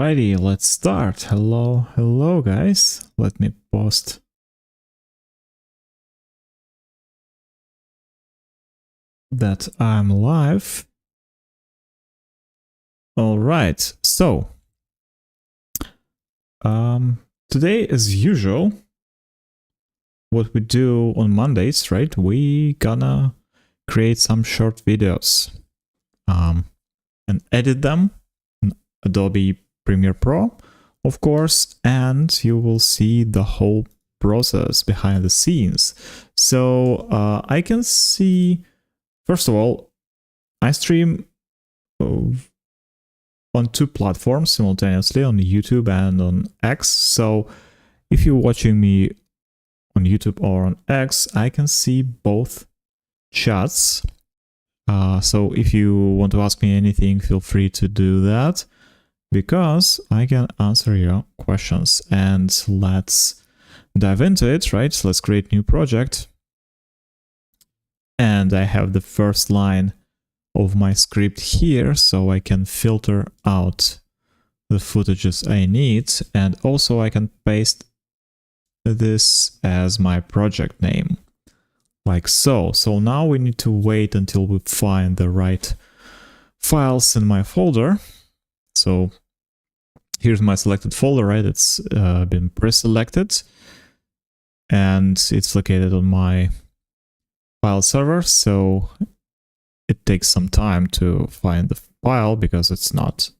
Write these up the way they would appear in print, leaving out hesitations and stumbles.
Alrighty, let's start. Hello guys. Let me post that I'm live. Alright, so today as usual, what we do on Mondays, right? We gonna create some short videos and edit them in Adobe Premiere Pro, of course, and you will see the whole process behind the scenes. So I can see, first of all, I stream on two platforms simultaneously, on YouTube and on X. So if you're watching me on YouTube or on X, I can see both chats. So if you want to ask me anything, feel free to do that, because I can answer your questions. And let's dive into it, right? So let's create a new project. And I have the first line of my script here, so I can filter out the footages I need. And also I can paste this as my project name, like so. So now we need to wait until we find the right files in my folder. So here's my selected folder, right? It's been pre-selected and it's located on my file server. So it takes some time to find the file because it's not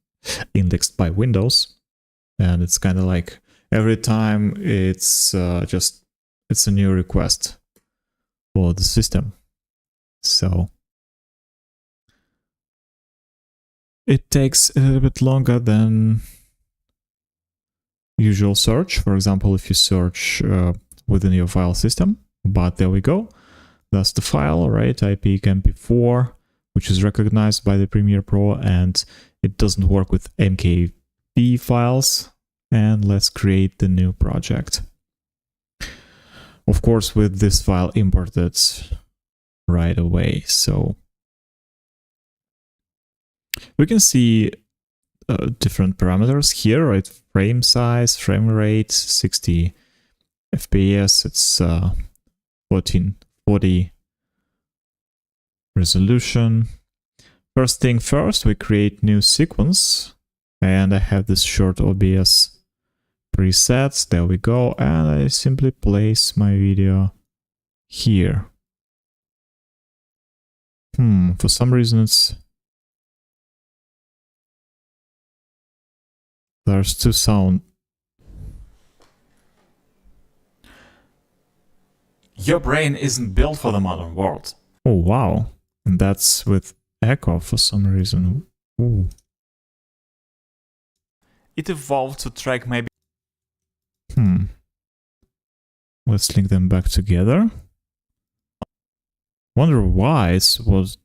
indexed by Windows. And it's kind of like every time it's it's a new request for the system. So it takes a little bit longer than usual search. For example, if you search within your file system, but there we go. That's the file, right? IP MP4, which is recognized by the Premiere Pro, and it doesn't work with MKV files. And let's create the new project. Of course, with this file imported right away. So we can see different parameters here, right? Frame size, frame rate, 60 FPS, it's 1440 resolution. First thing first, we create new sequence, and I have this short OBS presets. There we go, and I simply place my video here. For some reason there's two sound. Your brain isn't built for the modern world. Oh wow, and that's with echo for some reason. Ooh. It evolved to track maybe. Let's link them back together. Wonder why it was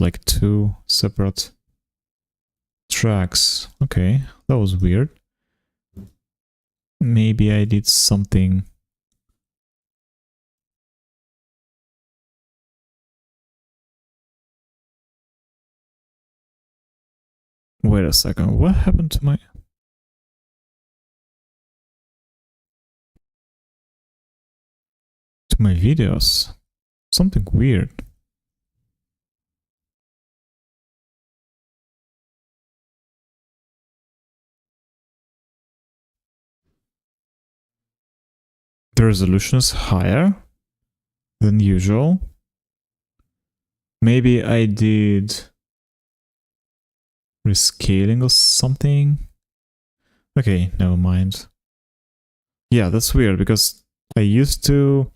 like two separate tracks. Okay, that was weird. Maybe I did something. Wait a second, what happened to my videos? Something weird. The resolution is higher than usual. Maybe I did rescaling or something. Okay, never mind. Yeah, that's weird because I used to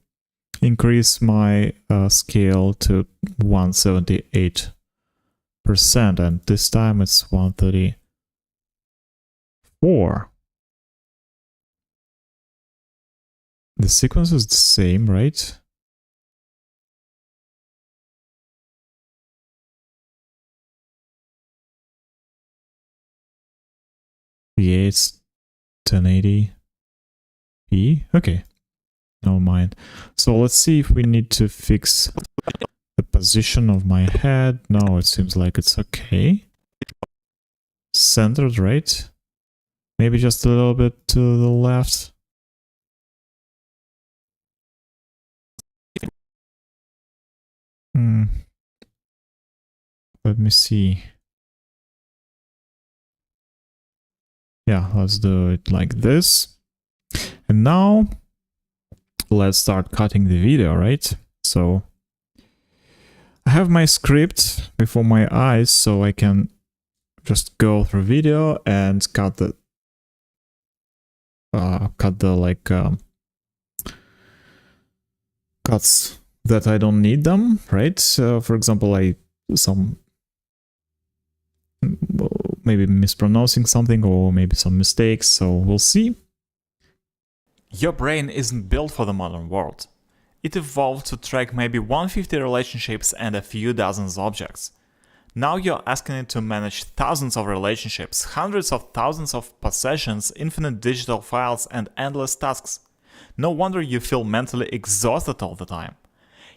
increase my scale to 178%, and this time it's 134. The sequence is the same, right? Yeah, it's 1080p. Okay, never mind. So let's see if we need to fix the position of my head. No, it seems like it's okay. Centered, right? Maybe just a little bit to the left. Let me see. Yeah, let's do it like this. And now let's start cutting the video, right? So I have my script before my eyes, so I can just go through video and cut the cuts that I don't need them, right? For example, maybe mispronouncing something or maybe some mistakes, so we'll see. Your brain isn't built for the modern world. It evolved to track maybe 150 relationships and a few dozens objects. Now you're asking it to manage thousands of relationships, hundreds of thousands of possessions, infinite digital files, and endless tasks. No wonder you feel mentally exhausted all the time.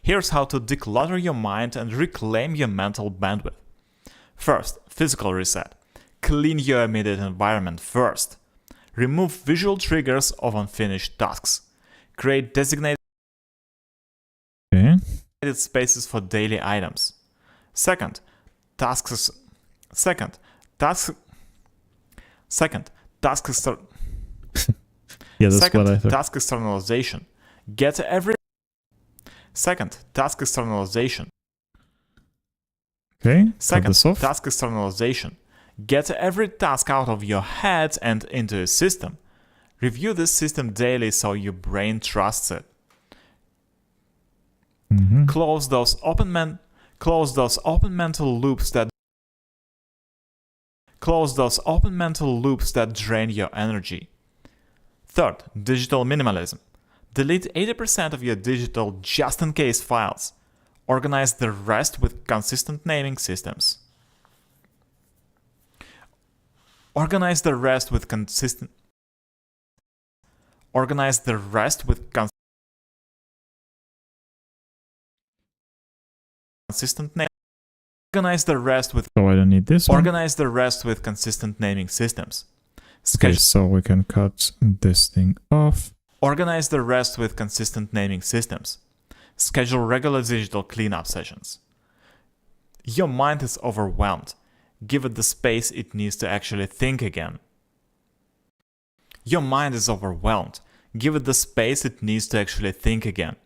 Here's how to declutter your mind and reclaim your mental bandwidth. First, physical reset. Clean your immediate environment first. Remove visual triggers of unfinished tasks. Create designated spaces for daily items. Second, task externalization. Task externalization. Okay. Second, task externalization. Get every task out of your head and into a system. Review this system daily so your brain trusts it. Close those open mental loops that drain your energy. Third, digital minimalism. Delete 80% of your digital just-in-case files. Organize the rest with consistent naming systems. Organize the rest with consistent naming. Organize the rest with So I don't need this one. Organize the rest with consistent naming systems. Okay, so we can cut this thing off. Organize the rest with consistent naming systems. Schedule regular digital cleanup sessions. Your mind is overwhelmed. Give it the space it needs to actually think again. Your mind is overwhelmed. Give it the space it needs to actually think again.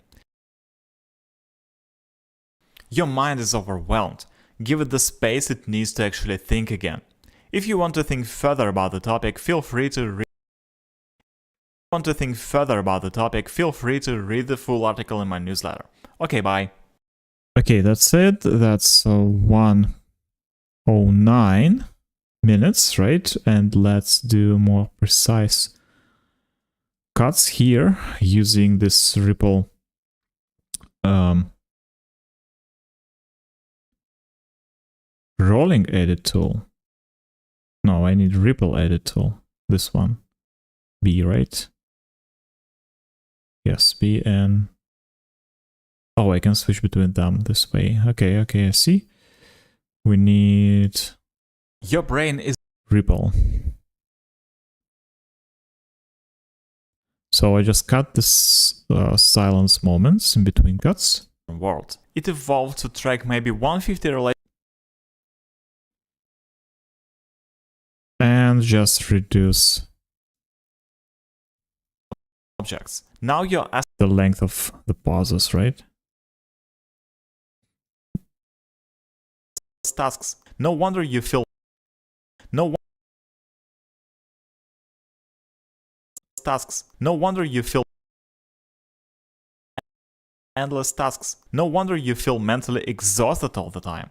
Your mind is overwhelmed. Give it the space it needs to actually think again. If you want to think further about the topic, feel free to read the full article in my newsletter. Okay, bye. Okay, that's it. That's 1:09 minutes, right? And let's do more precise cuts here using this ripple rolling edit tool. No, I need ripple edit tool. This one. B, right? Yes, B and... Oh, I can switch between them this way. Okay, I see. We need... Your brain is... Ripple. So I just cut this silence moments in between cuts. World. It evolved to track maybe 150 relationships. And just reduce objects. Now you're asking the length of the pauses, right? tasks. No wonder you feel endless tasks. No wonder you feel mentally exhausted all the time.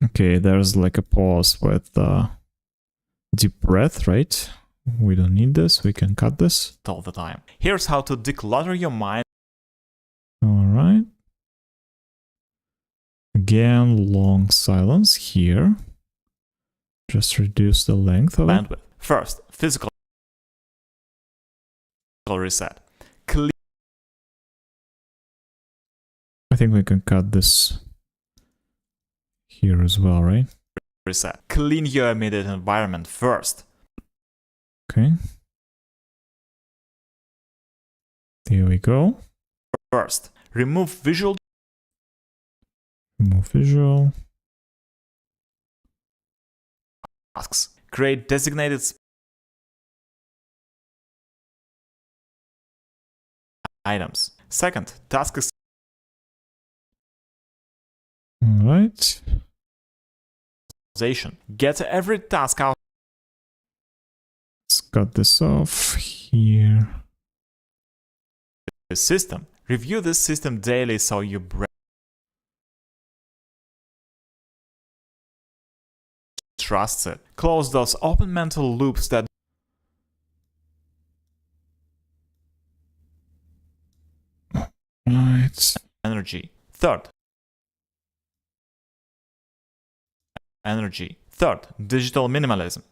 Okay, there's like a pause with deep breath, right? We don't need this. We can cut this all the time. Here's how to declutter your mind. All right. Again, long silence here. Just reduce the length of bandwidth. First, physical reset. I think we can cut this here as well, right? reset. Clean your immediate environment first. Okay. Here we go. First, remove visual tasks. Create designated items. Second, task is All right. get every task out. Let's cut this off here. The system. Review this system daily so your brain trusts it. Close those open mental loops that Right. energy. Third, digital minimalism.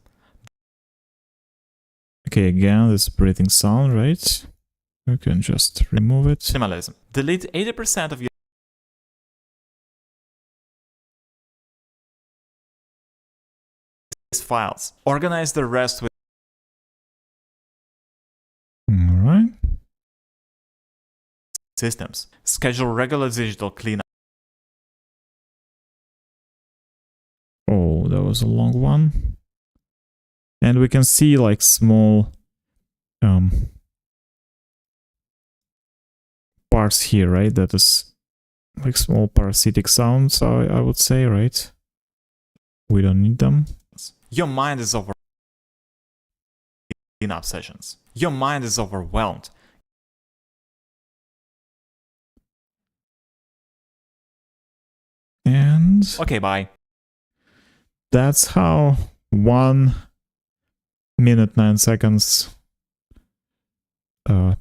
Okay, again, this breathing sound, right? We can just remove it. Minimalism. Delete 80% of your files. Organize the rest with All right. systems. Schedule regular digital cleanup. Oh, that was a long one. And we can see like small parts here, right? That is like small parasitic sounds, I would say, right? We don't need them. Your mind is over cleanup sessions. Your mind is overwhelmed. And Okay, bye. that's how 1 minute 9 seconds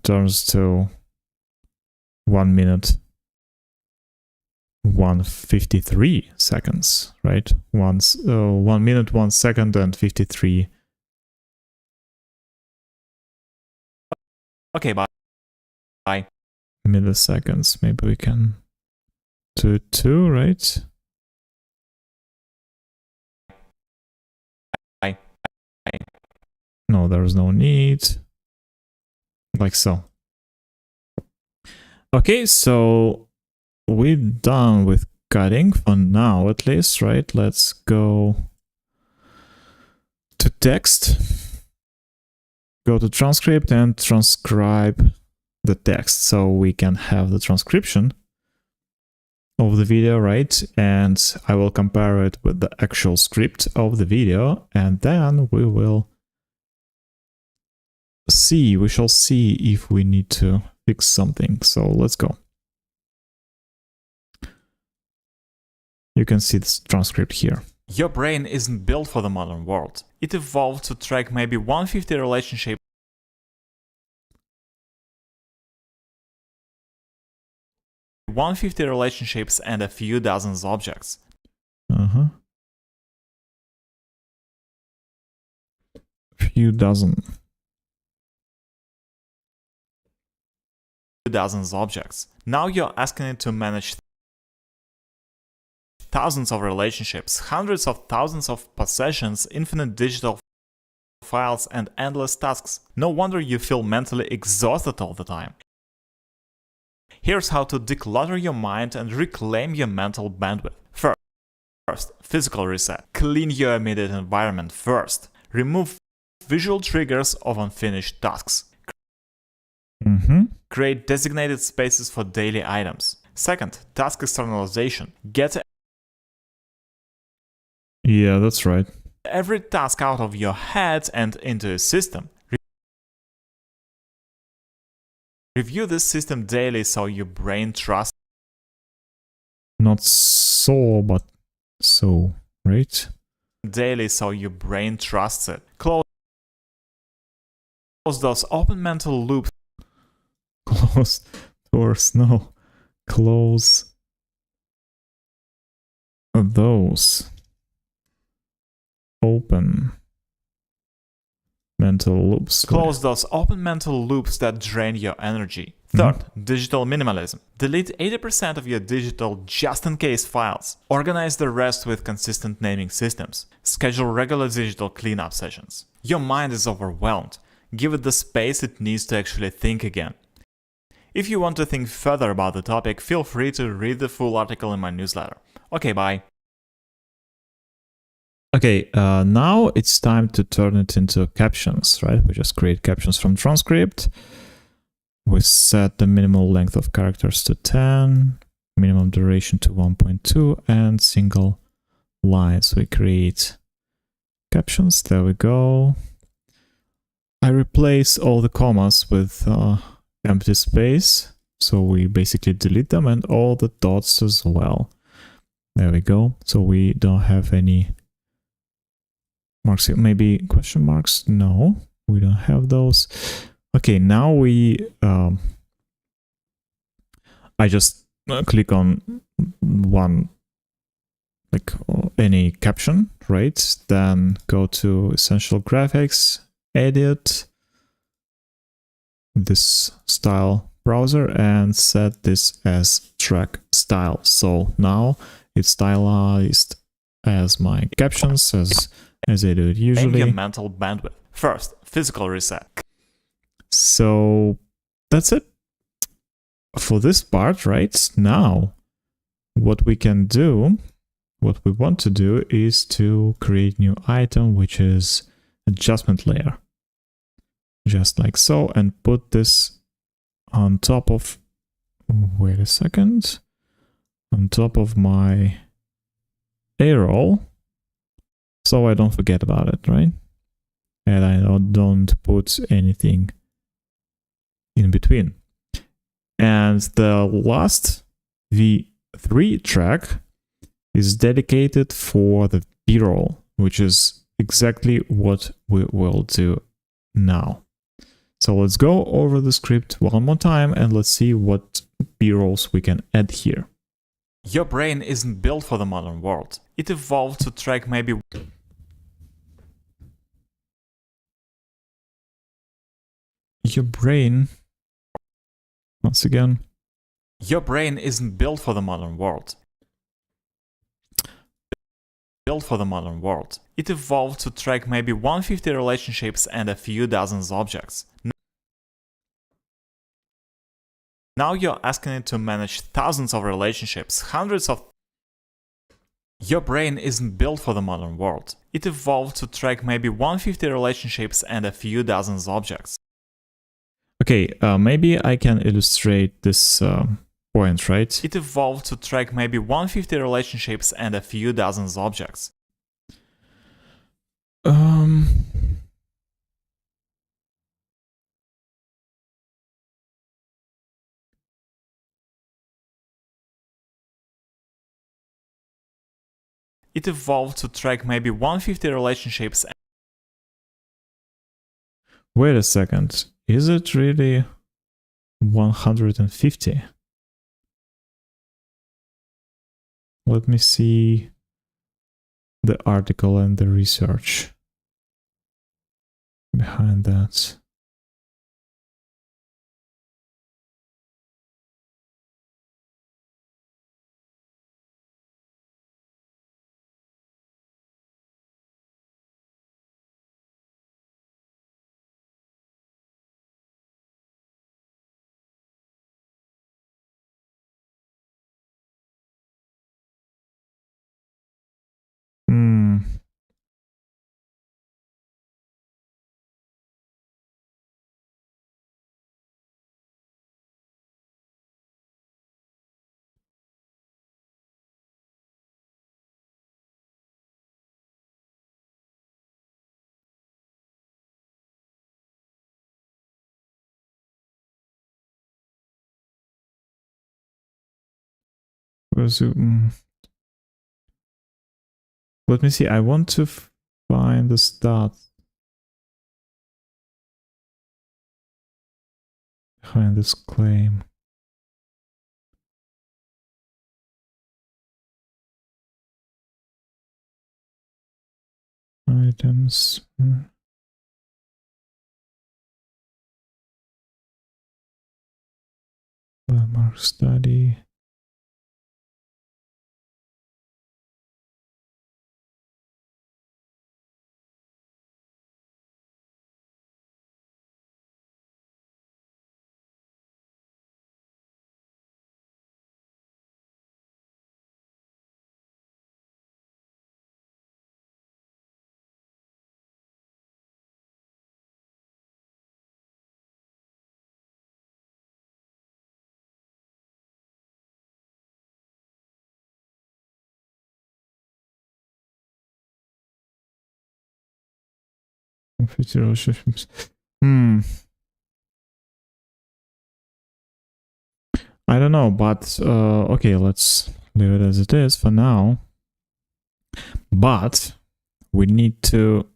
turns to 1 minute 1:53 seconds, right? 1 minute 1 second and 53. Okay, bye. Bye. Milliseconds. Maybe we can do 2, right? Bye. No, there's no need. Like so. Okay, so we're done with cutting for now, at least, right? Let's go to text. Go to transcript and transcribe the text so we can have the transcription of the video, right? And I will compare it with the actual script of the video, and then we will see, we shall see if we need to fix something. So let's go. You can see this transcript here. Your brain isn't built for the modern world. It evolved to track maybe 150 relationships and a few dozens objects. Few dozen. Dozens objects. Now you're asking it to manage thousands of relationships, hundreds of thousands of possessions, infinite digital files, and endless tasks. No wonder you feel mentally exhausted all the time. Here's how to declutter your mind and reclaim your mental bandwidth. First, physical reset. Clean your immediate environment first. Remove visual triggers of unfinished tasks. Create designated spaces for daily items. Second, task externalization. Get Yeah, that's right. every task out of your head and into a system. Review this system daily so your brain trusts. Not so, but so, right? Daily so your brain trusts it. Close those open mental loops. Close doors, no. Close those open mental loops. Close those open mental loops that drain your energy. Third, digital minimalism. Delete 80% of your digital just-in-case files. Organize the rest with consistent naming systems. Schedule regular digital cleanup sessions. Your mind is overwhelmed. Give it the space it needs to actually think again. If you want to think further about the topic, feel free to read the full article in my newsletter. Okay, bye. Okay, now it's time to turn it into captions, right? We just create captions from transcript. We set the minimal length of characters to 10, minimum duration to 1.2, and single lines. We create captions. There we go. I replace all the commas with empty space. So we basically delete them and all the dots as well. There we go. So we don't have any marks here. Maybe question marks? No, we don't have those. Okay, now I just click on one, like any caption, right? Then go to Essential Graphics, Edit, this style browser, and set this as track style. So now it's stylized as my captions, as I do it usually. Your mental bandwidth. First, physical reset. So that's it for this part, right? Now, what we can do, what we want to do is to create new item, which is adjustment layer. Just like so, and put this on top of, wait a second, on top of my A-roll, so I don't forget about it, right? And I don't put anything in between. And the last V3 track is dedicated for the B-roll, which is exactly what we will do now. So let's go over the script one more time and let's see what B-rolls we can add here. Your brain isn't built for the modern world. It evolved to track maybe your brain, once again. Your brain isn't built for the modern world. Built for the modern world. It evolved to track maybe 150 relationships and a few dozens objects. Now you're asking it to manage thousands of relationships, hundreds of... Your brain isn't built for the modern world. It evolved to track maybe 150 relationships and a few dozens objects. Okay, maybe I can illustrate this point, right? It evolved to track maybe 150 relationships and a few dozens objects. It evolved to track maybe 150 relationships. Wait a second, is it really 150? Let me see the article and the research behind that. Let me see, I want to find the stats behind this claim. Items. Mark study. Future relationships. I don't know, but okay, let's leave it as it is for now. But we need to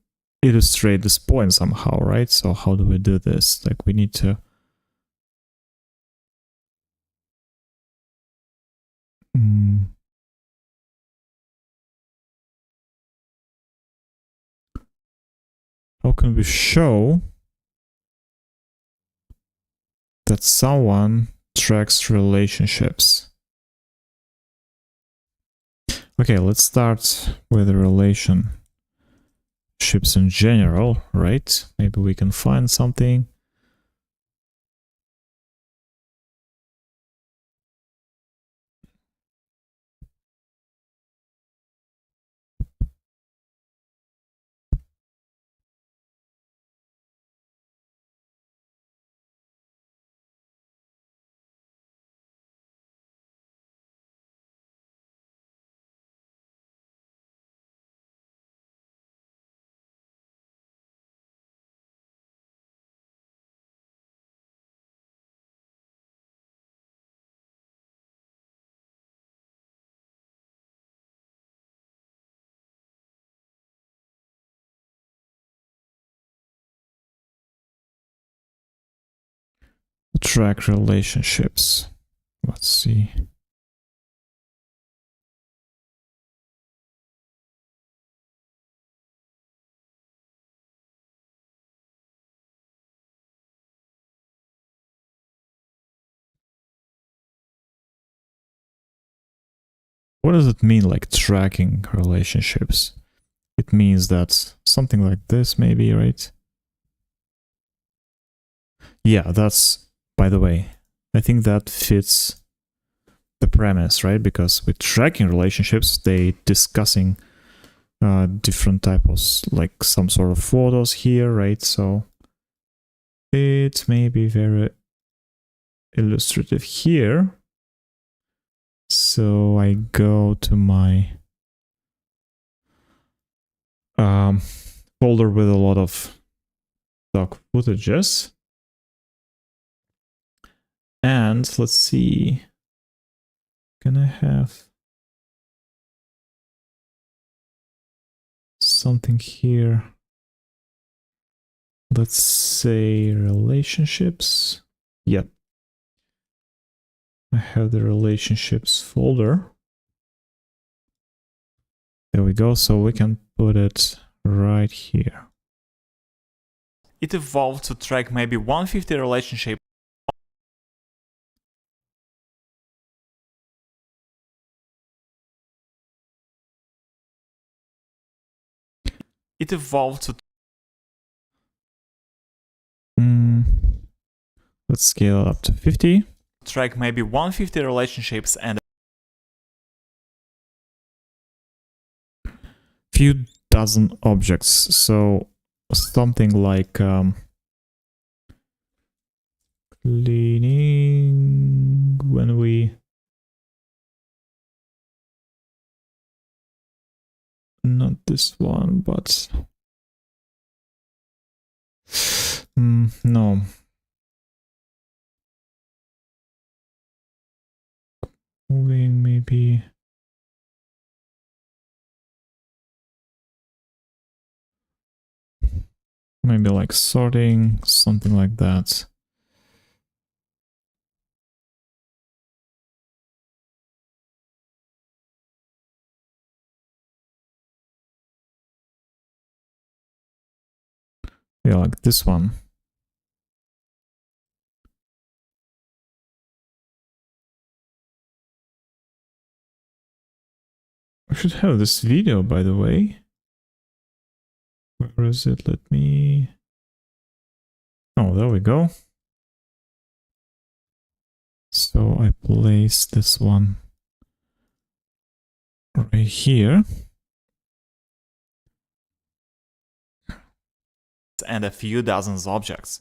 illustrate this point somehow, right? So how do we do this? Like we need to how can we show that someone tracks relationships? Okay, let's start with the relationships in general, right? Maybe we can find something. Track relationships. Let's see. What does it mean, like tracking relationships? It means that something like this, maybe, right? Yeah, that's, by the way, I think that fits the premise, right? Because with tracking relationships, they discussing different types, like some sort of photos here, right? So it may be very illustrative here. So I go to my folder with a lot of stock footages. And let's see, can I have something here? Let's say relationships. Yep. I have the relationships folder. There we go. So we can put it right here. It evolved to track maybe 150 relationships. It evolved to Let's scale it up to 50. track maybe 150 relationships and few dozen objects. So something like cleaning when we not this one, but no. Moving maybe. Maybe like sorting, something like that. Yeah, like this one. I should have this video, by the way. Where is it? Let me... Oh, there we go. So I place this one right here. And a few dozens objects.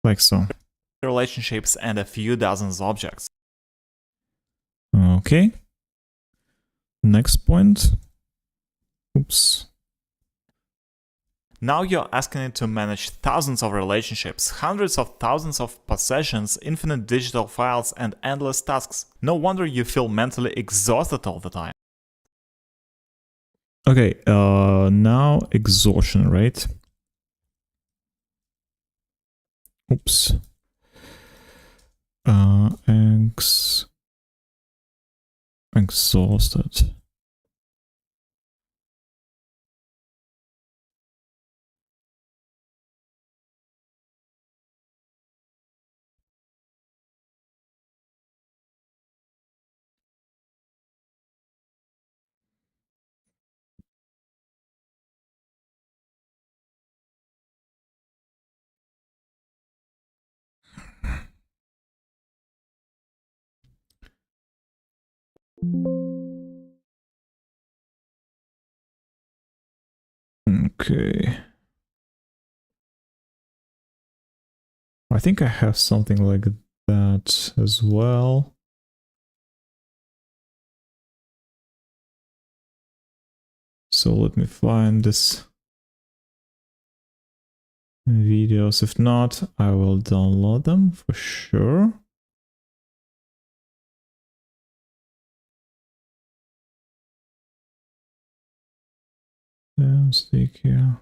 Like so. Relationships and a few dozens objects. Okay. Next point. Oops. Now you're asking it to manage thousands of relationships, hundreds of thousands of possessions, infinite digital files, and endless tasks. No wonder you feel mentally exhausted all the time. Okay, now exhaustion, right? Oops. Exhausted. Okay. I think I have something like that as well. So let me find this videos. If not, I will download them for sure. Stick here.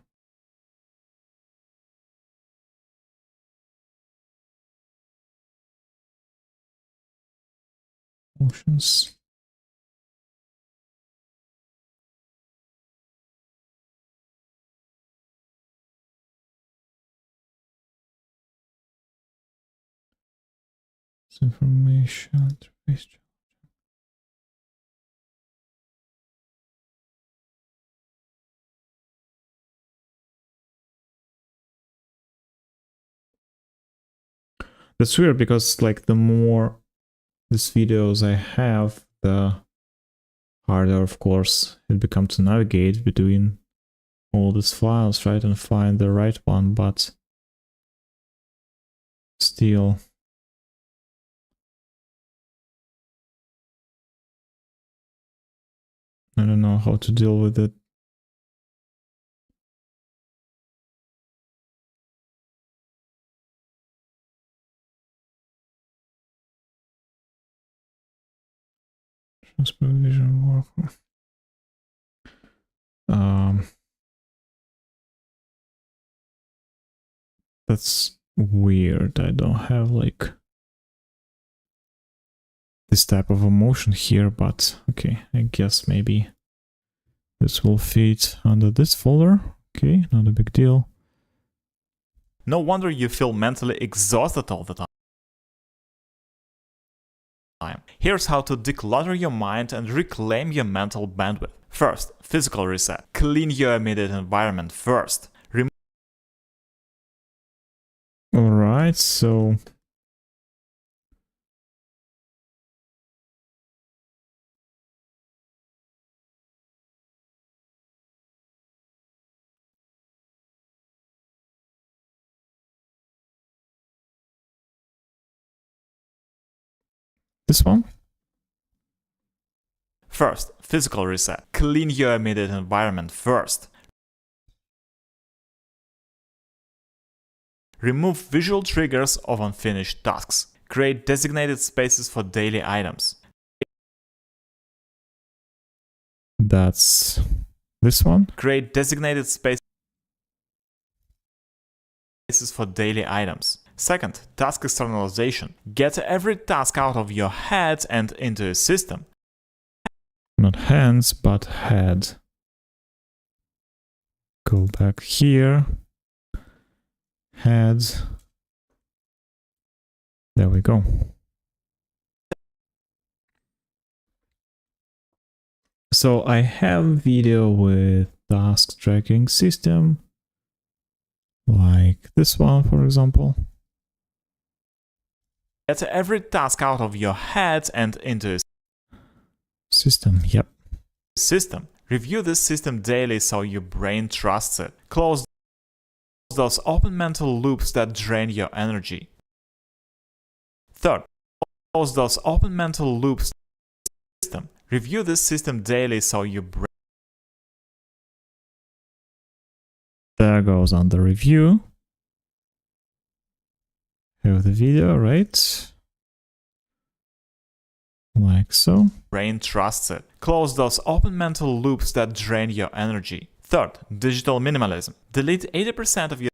Options. Information. That's weird because like the more these videos I have, the harder, of course, it becomes to navigate between all these files, right, and find the right one, but still. I don't know how to deal with it. Supervision work. That's weird. I don't have like this type of emotion here, but okay, I guess maybe this will fit under this folder. Okay, not a big deal. No wonder you feel mentally exhausted all the time. Here's how to declutter your mind and reclaim your mental bandwidth. First, physical reset. Clean your immediate environment first. Alright, so this one? First, physical reset. Clean your immediate environment first. Remove visual triggers of unfinished tasks. Create designated spaces for daily items. That's this one? Create designated spaces for daily items. Second, task externalization. Get every task out of your head and into a system. Not hands, but head. Go back here. Head. There we go. So I have video with task tracking system, like this one, for example. Get every task out of your head and into a System, yep. system. Review this system daily so your brain trusts it. Close those open mental loops that drain your energy. Third, close those open mental loops. System. Review this system daily so your brain. There goes on the review. Have the video, right? Like so. Brain trusts it. Close those open mental loops that drain your energy. Third, digital minimalism. Delete 80% of your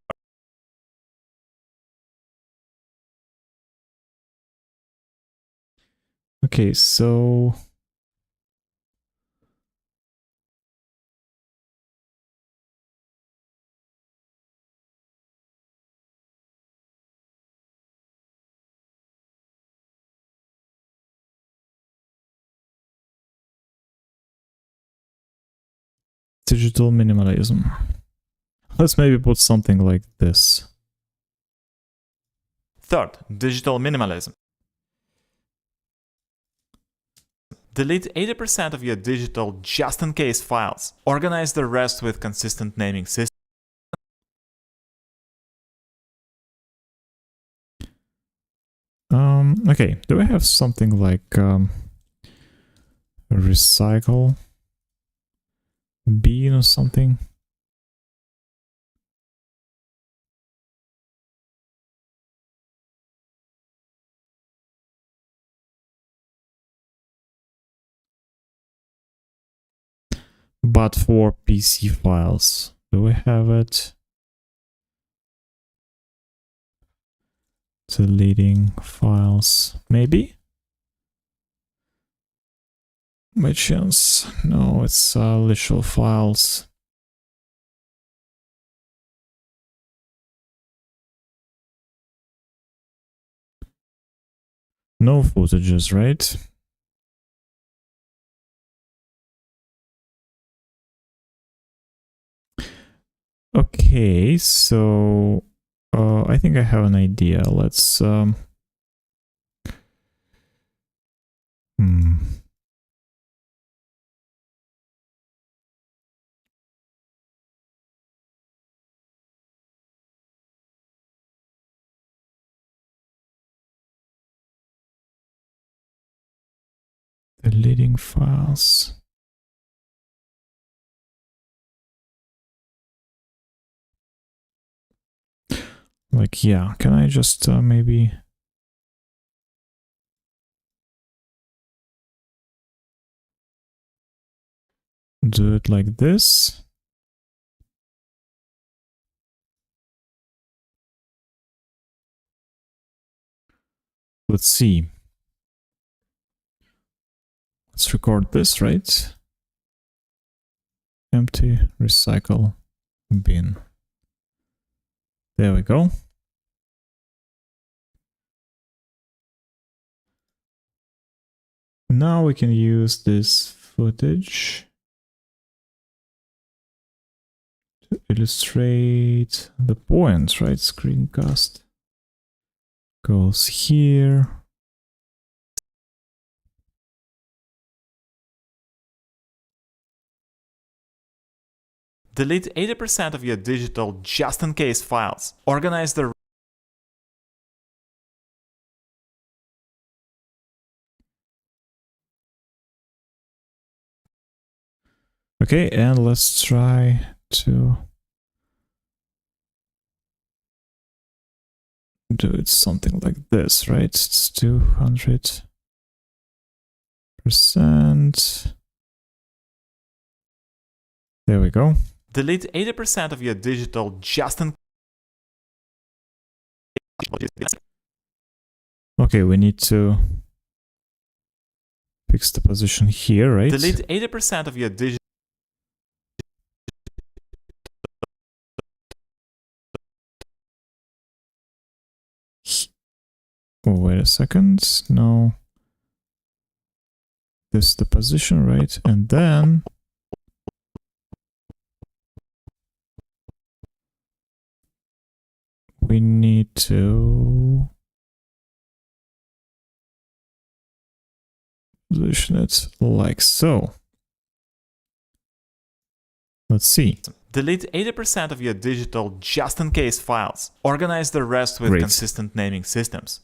Okay, so digital minimalism. Let's maybe put something like this. Third, digital minimalism. Delete 80% of your digital just-in-case files. Organize the rest with consistent naming system. Okay, do I have something like recycle bin or something? But for PC files, do we have it? Deleting files, maybe? By chance? No, it's literal files. No footages, right? Okay, so I think I have an idea. Let's deleting files. Like, yeah, can I just maybe do it like this? Let's see. Let's record this, right? Empty recycle bin. There we go. Now we can use this footage to illustrate the points, right? Screencast goes here. Delete 80% of your digital just-in-case files. Organize the Okay, and let's try to do it something like this, right? It's 200%. There we go. delete 80% of your digital just-in-case. Okay, we need to fix the position here, right? Delete 80% of your digital. Oh, wait Wait a second. No. This is the position, right? And then we need to position it like so. Let's see. Delete 80% of your digital just-in-case files. Organize the rest with Great. consistent naming systems.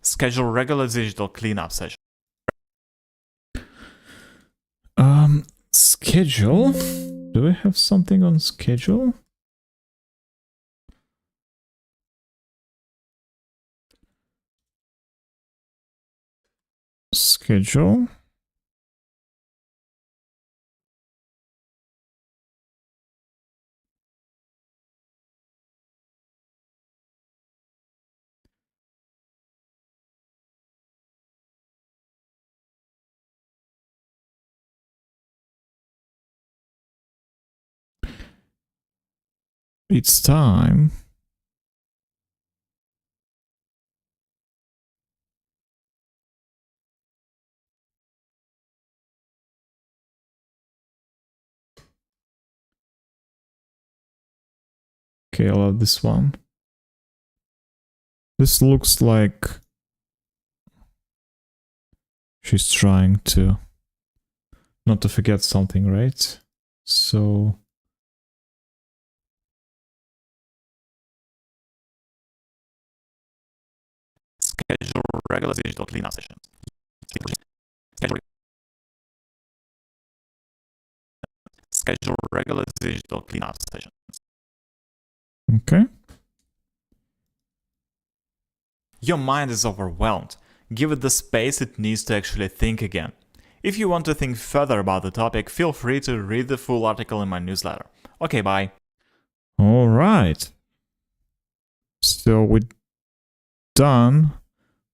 Schedule regular digital cleanup sessions. Schedule. Do we have something on schedule? Schedule. It's time. Okay, I love this one. This looks like she's trying to not to forget something, right? So Schedule regular digital cleanup sessions. Schedule regular digital cleanup sessions. okay. Your mind is overwhelmed. Give it the space it needs to actually think again. If you want to think further about the topic, feel free to read the full article in my newsletter. Okay, bye. All right. So we're done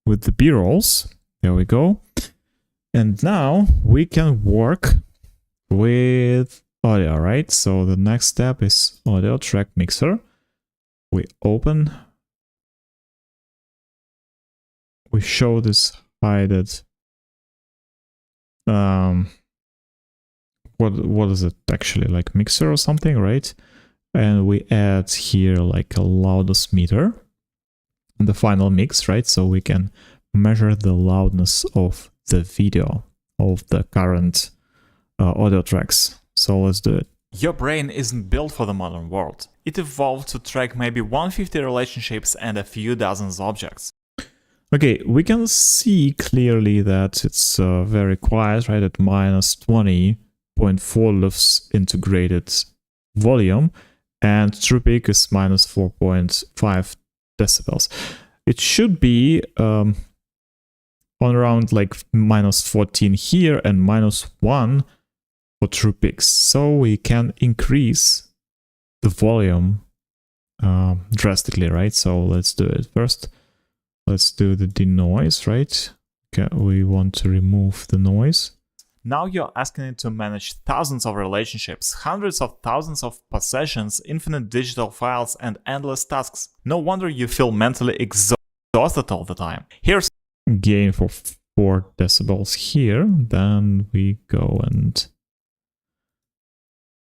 with the B-rolls. There we go. And now we can work with audio, right? So the next step is audio track mixer. We open. We show this hided. What is it actually, like mixer or something, right? And we add here like a loudness meter in the final mix, right? So we can measure the loudness of the video of the current audio tracks. So let's do it. Your brain isn't built for the modern world. It evolved to track maybe 150 relationships and a few dozens objects. Okay, we can see clearly that it's very quiet, right? At minus 20.4 lufs integrated volume, and true peak is minus 4.5 decibels. It should be on around like minus 14 here and minus 1 for true peaks. So we can increase the volume drastically, right? So let's do it first. Let's do the denoise, right? Okay, we want to remove the noise. Now you're asking it to manage thousands of relationships, hundreds of thousands of possessions, infinite digital files, and endless tasks. No wonder you feel mentally exhausted all the time. Here's Gain for 4 decibels here. Then we go and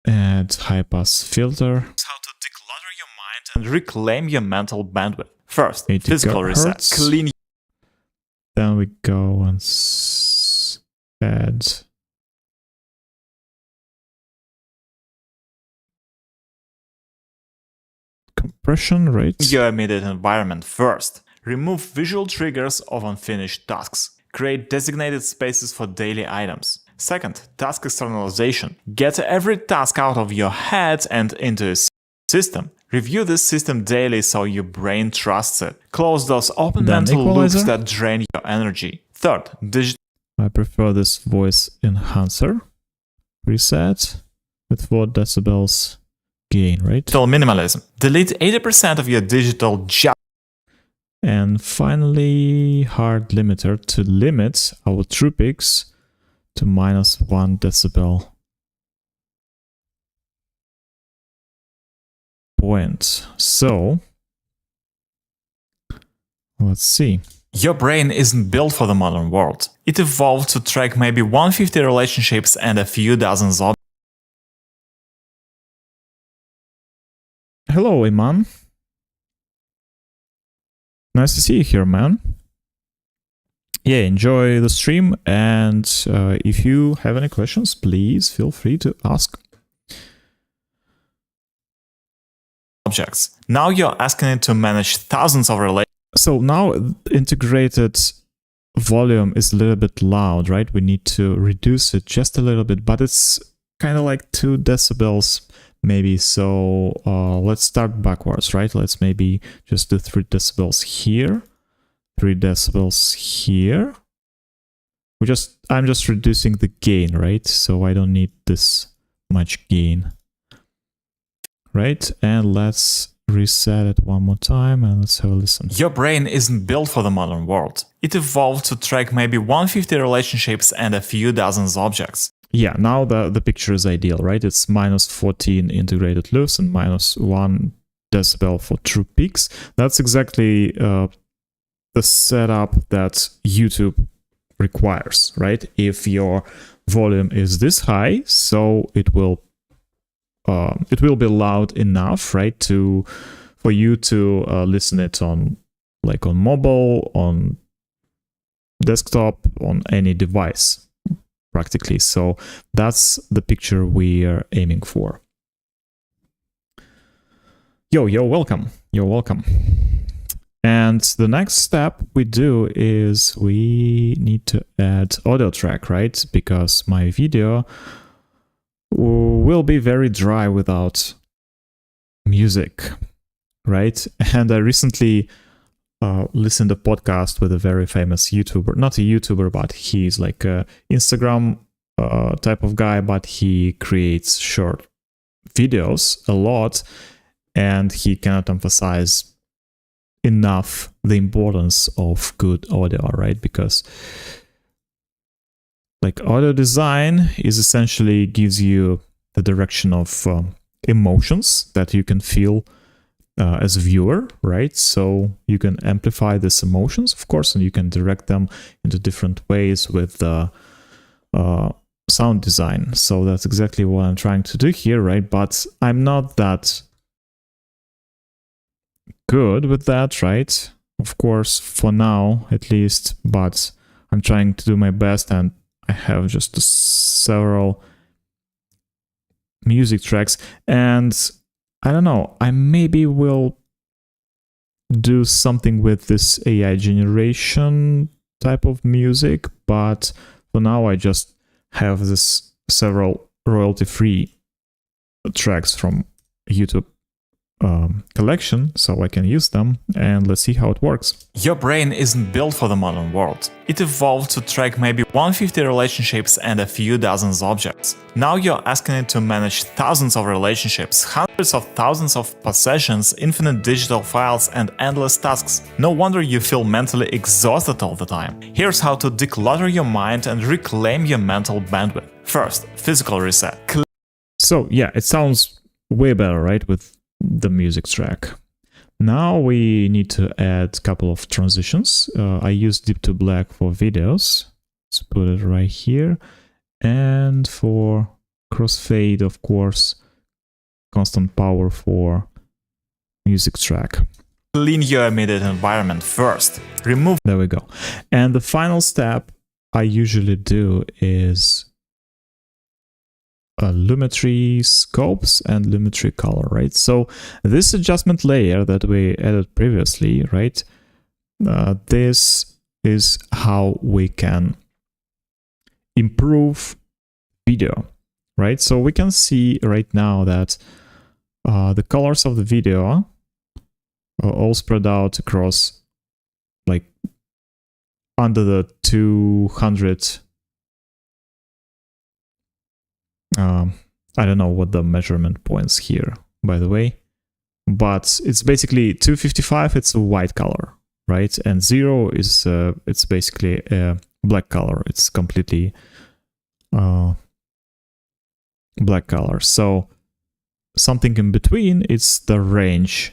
add high pass filter. how to declutter your mind and reclaim your mental bandwidth. First, 80 physical reset. gigahertz. Clean. Then we go and add compression rate. Your immediate environment first. Remove visual triggers of unfinished tasks. Create designated spaces for daily items. Second, task externalization. Get every task out of your head and into a system. Review this system daily so your brain trusts it. Close those open Then mental equalizer. loops that drain your energy. Third, digital I prefer this voice enhancer preset with 4 decibels gain, right? minimalism. Delete 80% of your digital And finally, hard limiter to limit our true peaks to minus 1 decibel point. So let's see. Your brain isn't built for the modern world. It evolved to track maybe 150 relationships and a few dozens of. Hello, Iman. Nice to see you here, man. Yeah, enjoy the stream, and if you have any questions, please feel free to ask. Objects. Now you're asking it to manage thousands of relationships. So now integrated volume is a little bit loud, right? We need to reduce it just a little bit, but it's kind of like 2 decibels maybe. So let's start backwards, right? Let's maybe just do 3 decibels here, 3 decibels here. I'm just reducing the gain, right? So I don't need this much gain, right? And let's reset it one more time and let's have a listen. Your brain isn't built for the modern world. It evolved to track maybe 150 relationships and a few dozens objects. Yeah, now the picture is ideal, right? It's minus 14 integrated loops and minus 1 decibel for true peaks. That's exactly the setup that YouTube requires, right? If your volume is this high, so it will be loud enough, right, for you to listen it on mobile, on desktop, on any device, practically. So that's the picture we are aiming for. You're welcome. You're welcome. And the next step we do is we need to add audio track, right? Because my video will be very dry without music, right? And I recently listened to a podcast with a very famous YouTuber, not a YouTuber, but he's like a Instagram type of guy, but he creates short videos a lot, and he cannot emphasize enough the importance of good audio, right? Because like audio design is essentially gives you the direction of emotions that you can feel as a viewer, right? So you can amplify these emotions, of course, and you can direct them into different ways with sound design. So that's exactly what I'm trying to do here, right? But I'm not that good with that, right? Of course, for now, at least, but I'm trying to do my best, and I have just several music tracks, and I don't know, I maybe will do something with this AI generation type of music, but for now I just have this several royalty-free tracks from YouTube collection, so I can use them, and let's see how it works. Your brain isn't built for the modern world. It evolved to track maybe 150 relationships and a few dozens objects. Now you're asking it to manage thousands of relationships, hundreds of thousands of possessions, infinite digital files, and endless tasks. No wonder you feel mentally exhausted all the time. Here's how to declutter your mind and reclaim your mental bandwidth. First, physical reset. So yeah, it sounds way better, right, with the music track. Now we need to add a couple of transitions. I use Deep to Black for videos. Let's put it right here. And for crossfade, of course, constant power for music track. Clean your immediate environment first. Remove. There we go. And the final step I usually do is Lumetri scopes and Lumetri color, right? So this adjustment layer that we added previously, right? This is how we can improve video, right? So we can see right now that the colors of the video are all spread out across like under the 200. I don't know what the measurement points here, by the way, but it's basically 255. It's a white color, right? And 0 is it's basically a black color. It's completely black color. So something in between, it's the range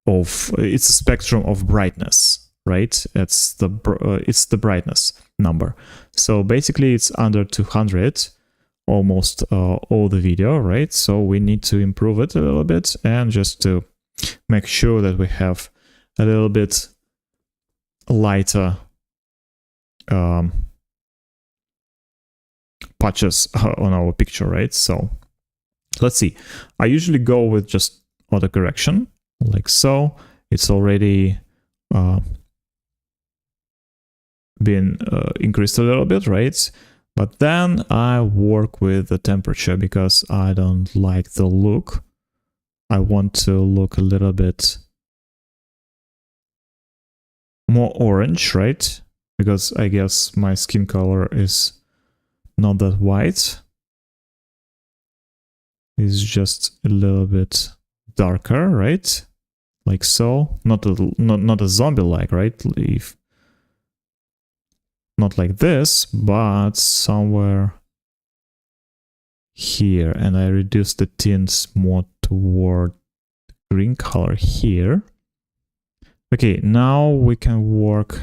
it's a spectrum of brightness, right? It's the brightness number. So basically it's under 200 almost all the video, right? So we need to improve it a little bit, and just to make sure that we have a little bit lighter patches on our picture, right? So let's see. I usually go with just auto correction, like so. It's already been increased a little bit, right? But then I work with the temperature because I don't like the look. I want to look a little bit more orange, right? Because I guess my skin color is not that white. It's just a little bit darker, right? Like so. Not a zombie-like, right? Not like this, but somewhere here. And I reduce the tints more toward green color here. Okay, now we can work.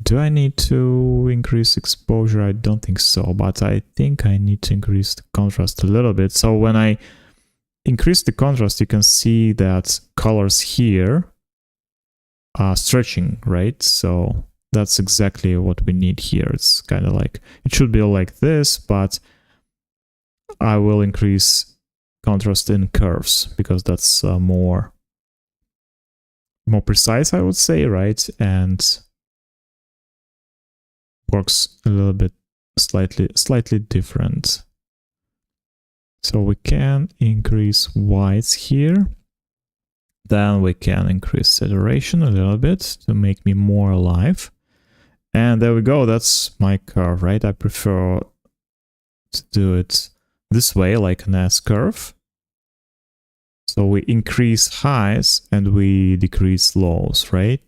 Do I need to increase exposure? I don't think so, but I think I need to increase the contrast a little bit. So when I increase the contrast, you can see that colors here are stretching, right? So that's exactly what we need here. It's kind of like, it should be like this, but I will increase contrast in curves because that's more precise, I would say, right? And works a little bit slightly different. So we can increase whites here. Then we can increase saturation a little bit to make me more alive. And there we go. That's my curve, right? I prefer to do it this way, like an S curve. So we increase highs and we decrease lows, right?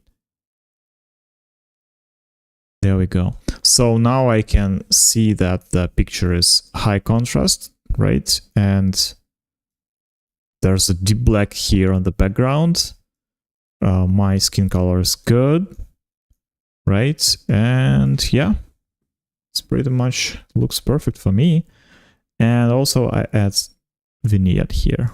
There we go. So now I can see that the picture is high contrast, right? And there's a deep black here on the background. My skin color is good, right? And yeah, it's pretty much looks perfect for me. And also I add vignette here,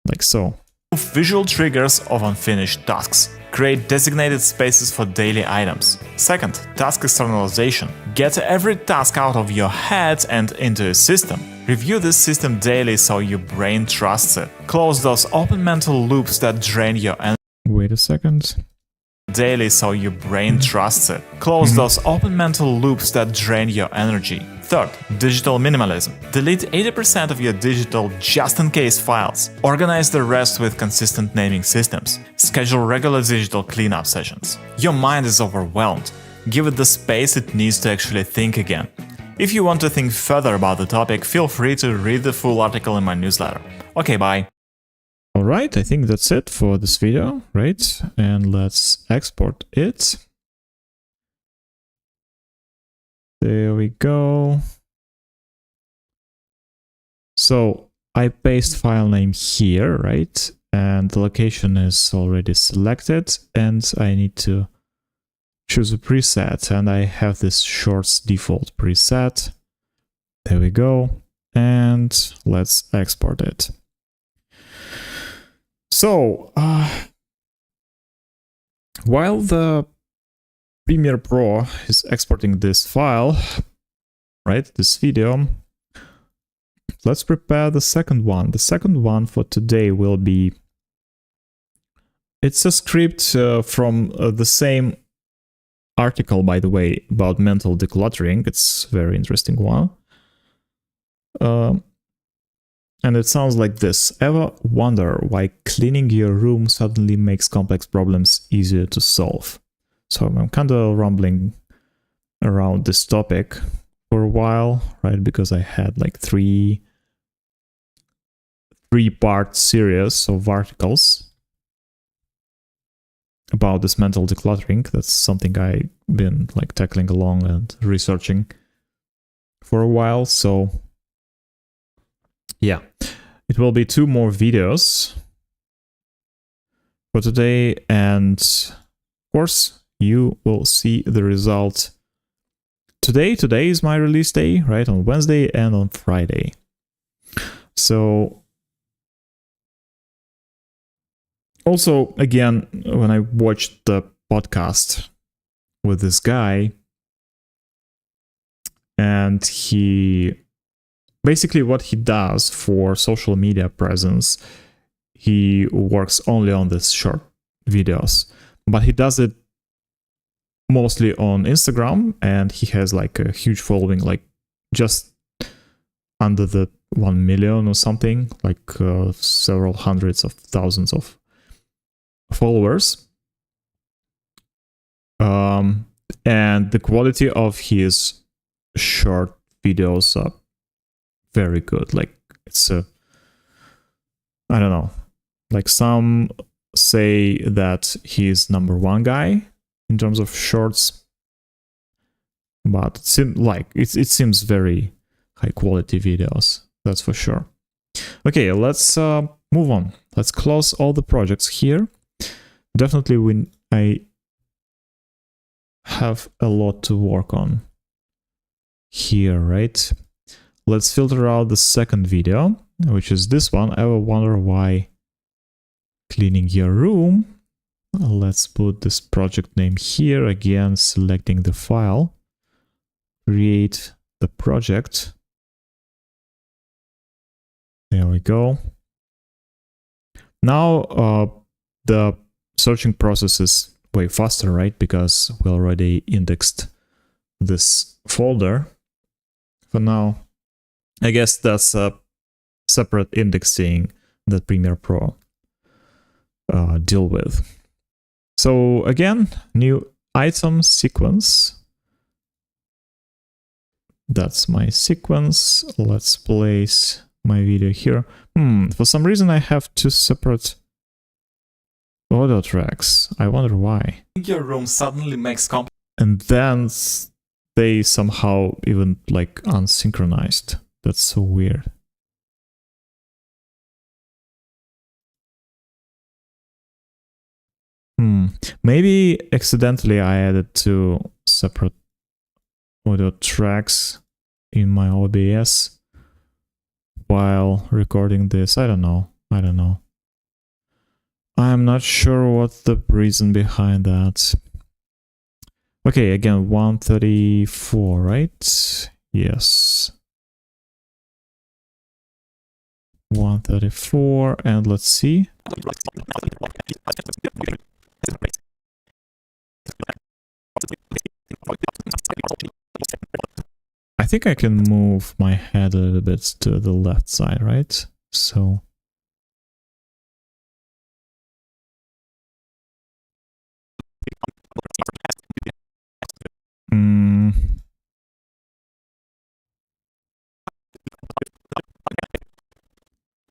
like so. Visual triggers of unfinished tasks. Create designated spaces for daily items. Second, task externalization. Get every task out of your head and into a system. Review this system daily so your brain trusts it. Close those open mental loops that drain your energy. Wait a second. Daily so your brain trusts it. Close those open mental loops that drain your energy. Third, digital minimalism. Delete 80% of your digital just-in-case files. Organize the rest with consistent naming systems. Schedule regular digital cleanup sessions. Your mind is overwhelmed. Give it the space it needs to actually think again. If you want to think further about the topic, feel free to read the full article in my newsletter. Okay, bye. Alright, I think that's it for this video, right? And let's export it. There we go. So I paste file name here, right? And the location is already selected, and I need to choose a preset, and I have this shorts default preset. There we go. And let's export it. So, while the Premiere Pro is exporting this file, right, this video, let's prepare the second one. The second one for today will be, it's a script from the same article, by the way, about mental decluttering. It's a very interesting one. And it sounds like this. Ever wonder why cleaning your room suddenly makes complex problems easier to solve? So I'm kind of rambling around this topic for a while, right? Because I had like three-part series of articles about this mental decluttering. That's something I've been like tackling along and researching for a while. So yeah, it will be 2 more videos. for today, and of course you will see the result today. Today is my release day, right? On Wednesday and on Friday. So also, again, when I watched the podcast with this guy, and he basically what he does for social media presence, he works only on this short videos, but he does it mostly on Instagram, and he has like a huge following, like just under the 1 million or something, like several hundreds of thousands of followers. And the quality of his short videos are very good. Like it's I don't know, like some say that he's #1 guy in terms of shorts, but it seems very high quality videos, that's for sure. Okay, let's move on. Let's close all the projects here. Definitely I have a lot to work on here, right? Let's filter out the second video, which is this one. I ever wonder why cleaning your room. Let's put this project name here, again selecting the file, create the project. There we go. Now the searching process is way faster, right? Because we already indexed this folder. For now, I guess that's a separate indexing that Premiere Pro deal with. So again, new item sequence. That's my sequence. Let's place my video here. For some reason I have two separate audio tracks. I wonder why. Your room suddenly makes And then they somehow even like unsynchronized. That's so weird. Maybe accidentally I added two separate audio tracks in my OBS while recording this. I don't know. I'm not sure what the reason behind that. Okay, again, 134, right? Yes. 134, and let's see. I think I can move my head a little bit to the left side, right? So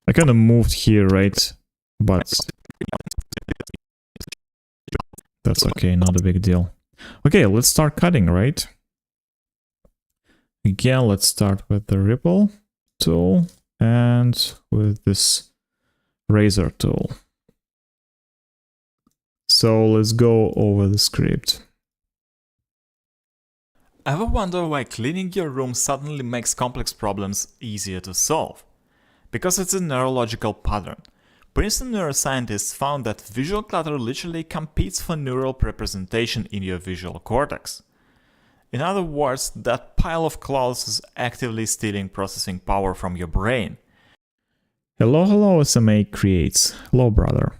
I kind of moved here, right? But that's okay, not a big deal. Okay, let's start cutting, right? Again, let's start with the ripple tool and with this razor tool. So let's go over the script. Ever wonder why cleaning your room suddenly makes complex problems easier to solve? Because it's a neurological pattern. Princeton neuroscientists found that visual clutter literally competes for neural representation in your visual cortex. In other words, that pile of clothes is actively stealing processing power from your brain. Hello, SMA creates. Hello, brother.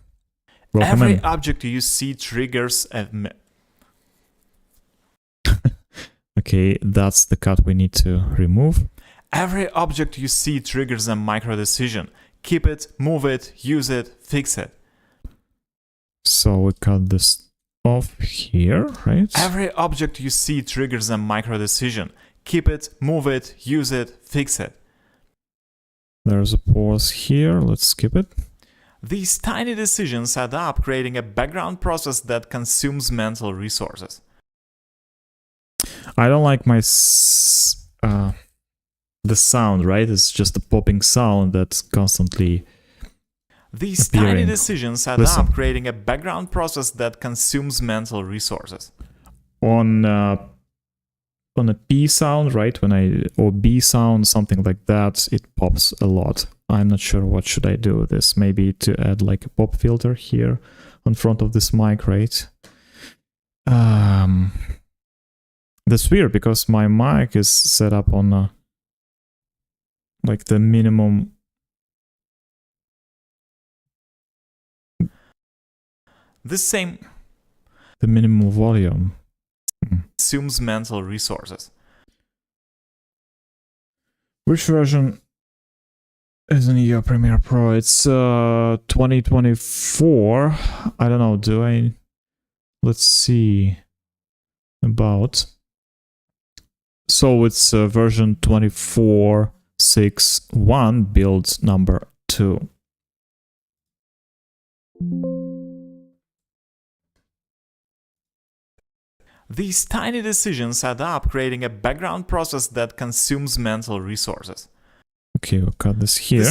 Welcome Every in. object you see triggers a... Okay, that's the cut we need to remove. Every object you see triggers a micro-decision. Keep it, move it, use it, fix it. So we cut this off here, right? Every object you see triggers a micro-decision. Keep it, move it, use it, fix it. There's a pause here, let's skip it. These tiny decisions add up, creating a background process that consumes mental resources. I don't like the sound, right? It's just a popping sound that's constantly... These appearing. tiny decisions add Listen. up, creating a background process that consumes mental resources. On a P sound, right? Or B sound, something like that, it pops a lot. I'm not sure what should I do with this. Maybe to add like a pop filter here on front of this mic, right? That's weird because my mic is set up on like the minimum. The minimum volume. consumes mental resources. Which version is in your Premiere Pro? It's 2024. I don't know. Let's see. About. So it's version 24.6.1, build number 2. These tiny decisions add up, creating a background process that consumes mental resources. Okay, we'll cut this here.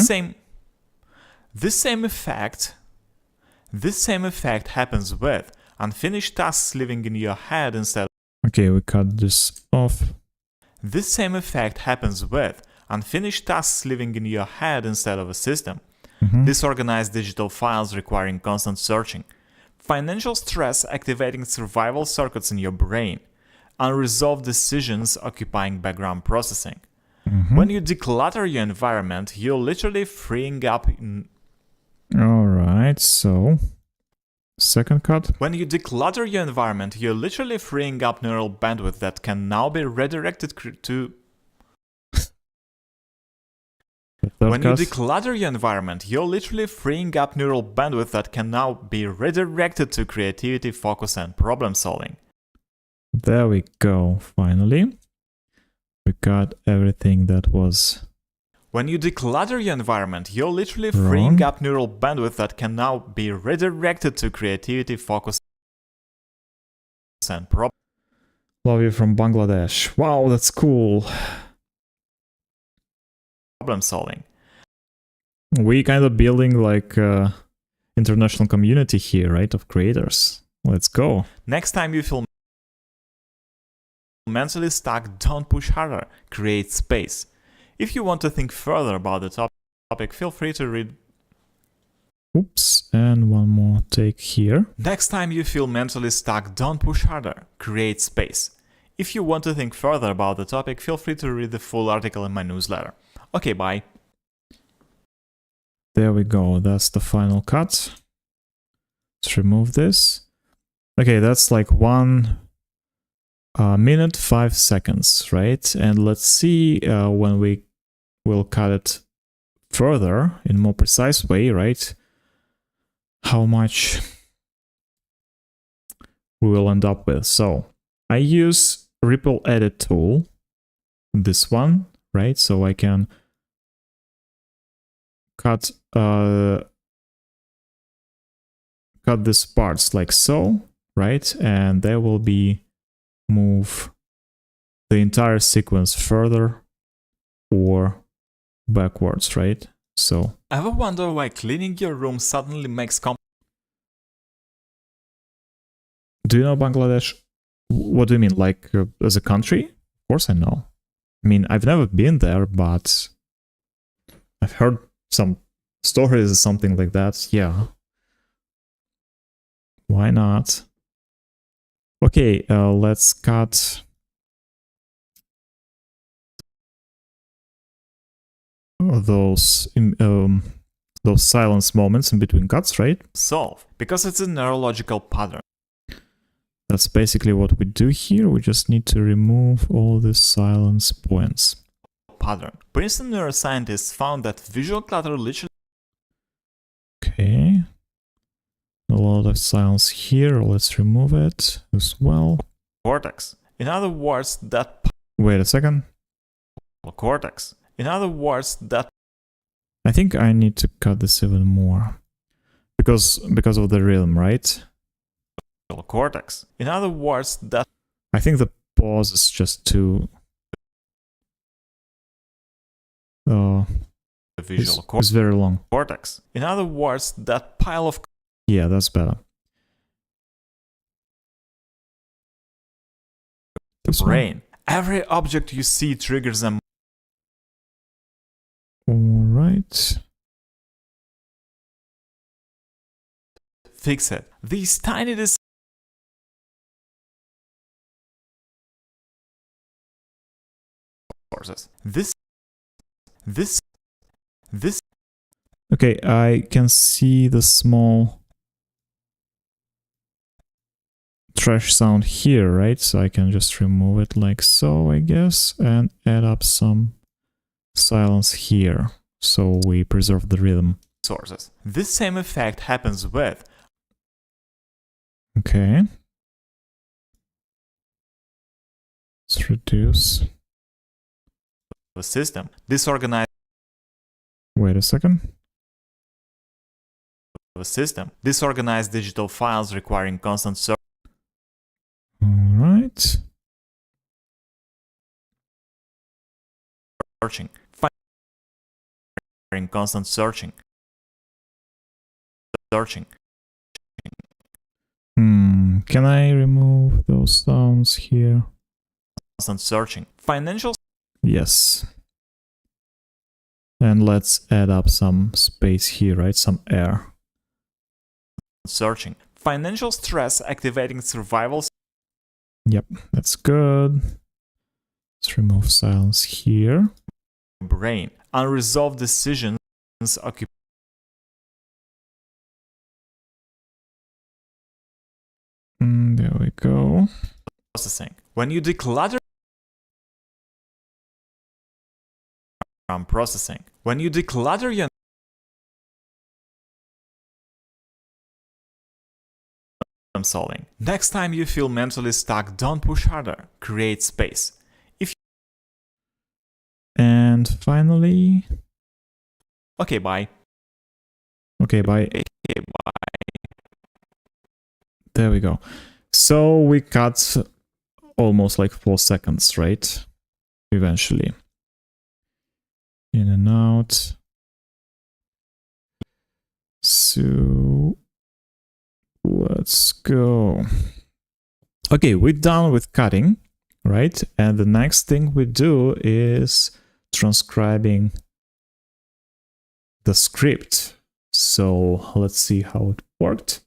This same effect happens with unfinished tasks living in your head instead. Okay, we cut this off. This same effect happens with unfinished tasks living in your head instead of a system. Disorganized digital files requiring constant searching. Financial stress activating survival circuits in your brain. Unresolved decisions occupying background processing. When you declutter your environment, you're literally freeing up. Alright, so second cut. When you declutter your environment, you're literally freeing up neural bandwidth that can now be redirected to. When you declutter your environment, you're literally freeing up neural bandwidth that can now be redirected to creativity, focus, and problem solving. There we go, finally. We got everything that was. When you declutter your environment, you're literally freeing up neural bandwidth that can now be redirected to creativity, focus, and problem. Love you from Bangladesh. Wow, that's cool. Problem solving. We kind of building like international community here, right, of creators. Let's go. Next time you feel mentally stuck, don't push harder. Create space. If you want to think further about the topic, feel free to read. Oops, and one more take here. Next time you feel mentally stuck, don't push harder. Create space. If you want to think further about the topic, feel free to read the full article in my newsletter. Okay, bye. There we go. That's the final cut. Let's remove this. Okay, that's like 1 minute 5 seconds, right? And let's see when we will cut it further in a more precise way, right? How much we will end up with. So I use Ripple Edit tool, this one, right? So I can cut these parts like so, right? And there will be move the entire sequence further or backwards, right? So ever wonder why cleaning your room suddenly makes do you know Bangladesh? What do you mean, like as a country? Of course I know. I mean, I've never been there, but I've heard some stories or something like that. Yeah. Why not? Okay, let's cut those silence moments in between cuts, right? solve, because it's a neurological pattern. That's basically what we do here. We just need to remove all the silence points. Princeton neuroscientists found that visual clutter literally. Okay. A lot of silence here. Let's remove it as well. Cortex. In other words, that. Wait a second. Cortex. In other words, that. I think I need to cut this even more. Because of the rhythm, right? Cortex. In other words, that. I think the pause is just too visual It's very long. cortex. In other words, that pile of Yeah, that's better. This brain. Every object you see triggers a one. All right. fix it. These tiny sources. This. Okay, I can see the small trash sound here, right? So I can just remove it like so, I guess, and add up some silence here, so we preserve the rhythm. Sources. This same effect happens with. Okay. Let's reduce. The system. Disorganized. Wait a second. The system. Disorganized digital files requiring constant All right. searching. Requiring constant searching. Can I remove those sounds here? Constant searching. Financial. Yes. And let's add up some space here, right? Some air. Searching. Financial stress activating survival. Yep, that's good. Let's remove silence here. Brain. Unresolved decisions occupy. There we go. Processing. When you declutter processing. When you declutter your solving. Next time you feel mentally stuck, don't push harder. Create space. And finally, Okay, bye. okay, bye. Okay, bye. There we go. So we cut almost like 4 seconds, right? Eventually. In and out. So let's go. Okay, we're done with cutting, right? And the next thing we do is transcribing the script. So let's see how it worked.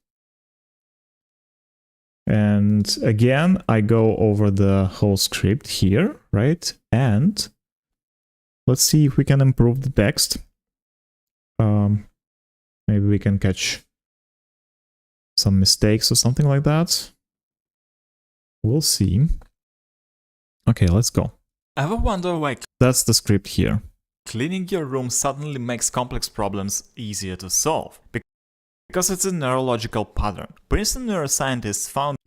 And again, I go over the whole script here, right? And let's see if we can improve the text. Maybe we can catch some mistakes or something like that. We'll see. Okay, let's go. Ever wonder why That's the script here. cleaning your room suddenly makes complex problems easier to solve? Because it's a neurological pattern. Princeton neuroscientists found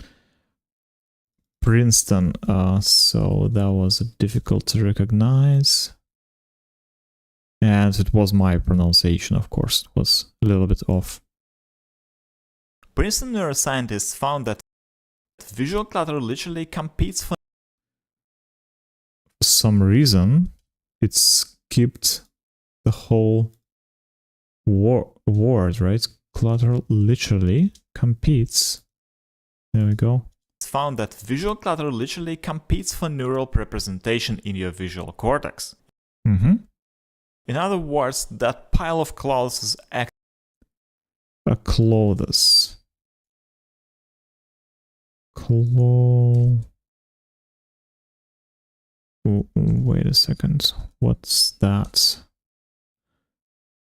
Princeton, so that was difficult to recognize. And it was my pronunciation, of course. It was a little bit off. Princeton neuroscientists found that visual clutter literally competes for some reason, it skipped the whole word, right? Clutter literally competes. There we go. found that visual clutter literally competes for neural representation in your visual cortex. In other words, that pile of clothes is clothes. Wait a second. What's that?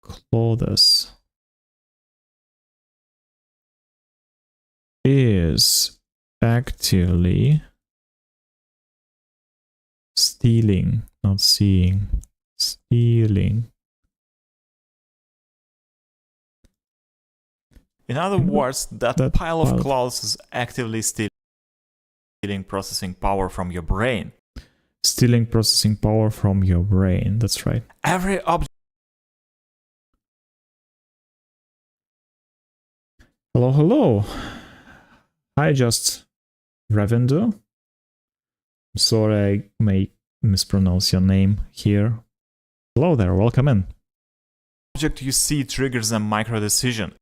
Clothes is actively stealing, not seeing. Stealing. In other words, that pile of clothes is actively stealing processing power from your brain. Stealing processing power from your brain, that's right. Every object. Hello, hello. Hi, just Ravinder. Sorry I may mispronounce your name here. Hello there, welcome in. Object you see triggers a micro decision.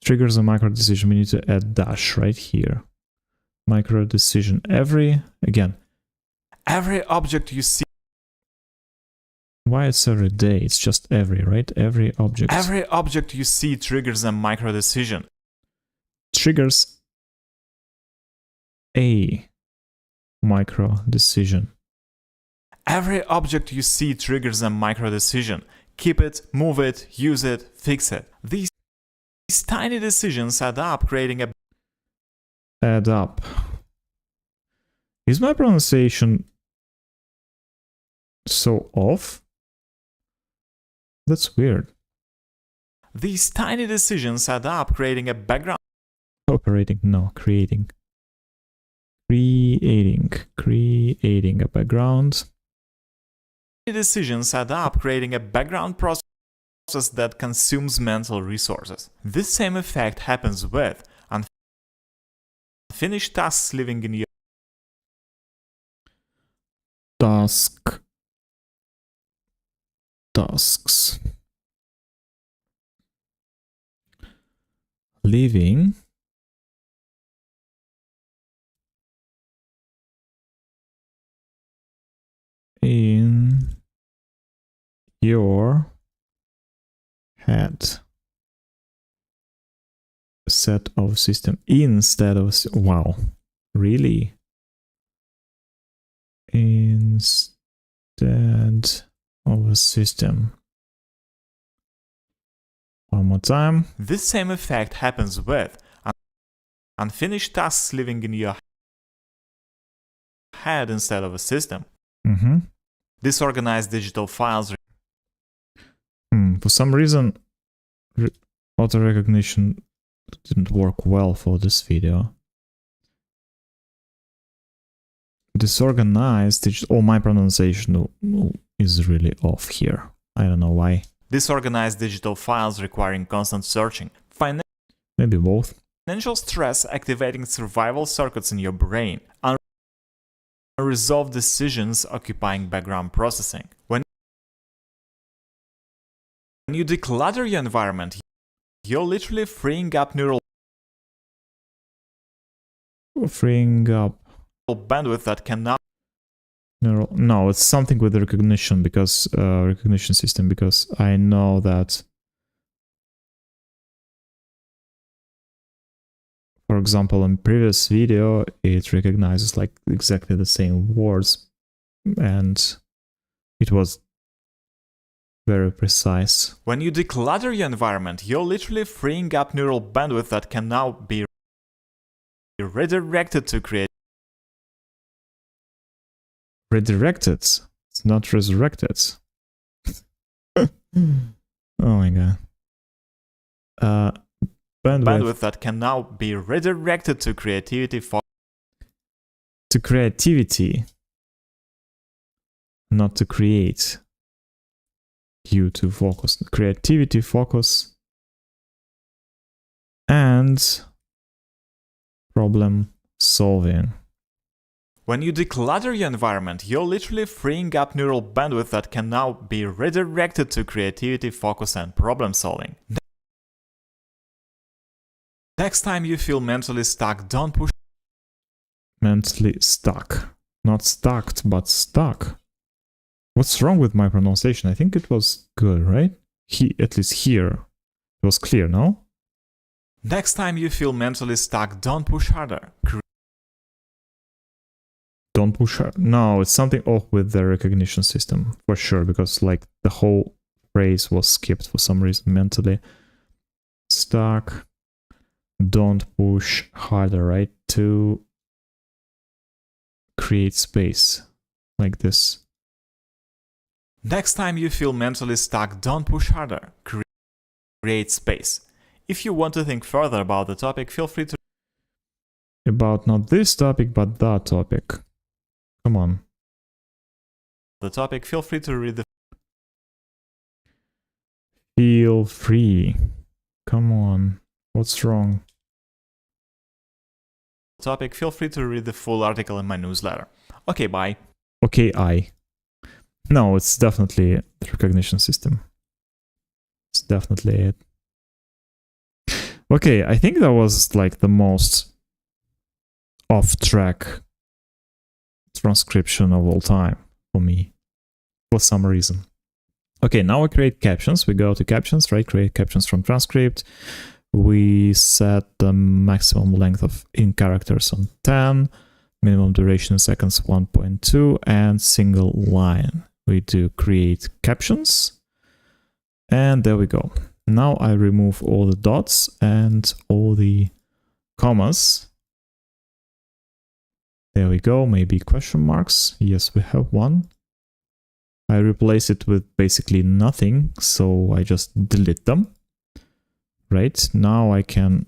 Triggers a micro decision. We need to add dash right here. Micro decision. Every object you see. Why it's every day? It's just every, right? Every object. Every object you see triggers a micro decision. Triggers a micro decision. Every object you see triggers a micro decision. Keep it, move it, use it, fix it. These tiny decisions add up, creating a... Add up. Is my pronunciation so off? That's weird. These tiny decisions add up, creating a background... Creating a background. Decisions add up, creating a background process that consumes mental resources. This same effect happens with unfinished tasks living in your tasks living in your head. Set of system instead of... Wow, really? Instead of a system. One more time. This same effect happens with unfinished tasks living in your head instead of a system. Disorganized digital files. For some reason, auto recognition didn't work well for this video. Disorganized digital... Oh, my pronunciation is really off here. I don't know why. Disorganized digital files requiring constant searching. Maybe both. Financial stress activating survival circuits in your brain. Unresolved decisions occupying background processing. When you declutter your environment, you're literally freeing up neural bandwidth that can now... No, it's something with the recognition, because recognition system, because I know that, for example, in previous video, it recognizes like exactly the same words, and it was very precise. When you declutter your environment, you're literally freeing up neural bandwidth that can now be redirected to create... Redirected. It's not resurrected. Oh my god. Bandwidth that can now be redirected to creativity not to create. You to focus. Creativity, focus, and problem solving. When you declutter your environment, you're literally freeing up neural bandwidth that can now be redirected to creativity, focus, and problem solving. Next time you feel mentally stuck, don't push... Mentally stuck. Not stuck, but stuck. What's wrong with my pronunciation? I think it was good, right? At least here. It was clear, no? Next time you feel mentally stuck, don't push harder. Don't push hard. No, it's something off with the recognition system, for sure, because like the whole phrase was skipped for some reason. Mentally stuck. Don't push harder, right? To create space like this. Next time you feel mentally stuck, don't push harder. Create space. If you want to think further about the topic, feel free to... About not this topic, but that topic. Come on. The topic, feel free to read the... Feel free. Come on. What's wrong? Topic, feel free to read the full article in my newsletter. Okay, bye. Okay, No, it's definitely the recognition system. It's definitely it. Okay, I think that was like the most off-track transcription of all time for me, for some reason. Okay, now we create captions. We go to captions, right? Create captions from transcript. We set the maximum length of in characters on 10, minimum duration in seconds 1.2, and single line. We do create captions, and there we go. Now I remove all the dots and all the commas. There we go, maybe question marks. Yes, we have one. I replace it with basically nothing, so I just delete them. Right, now I can...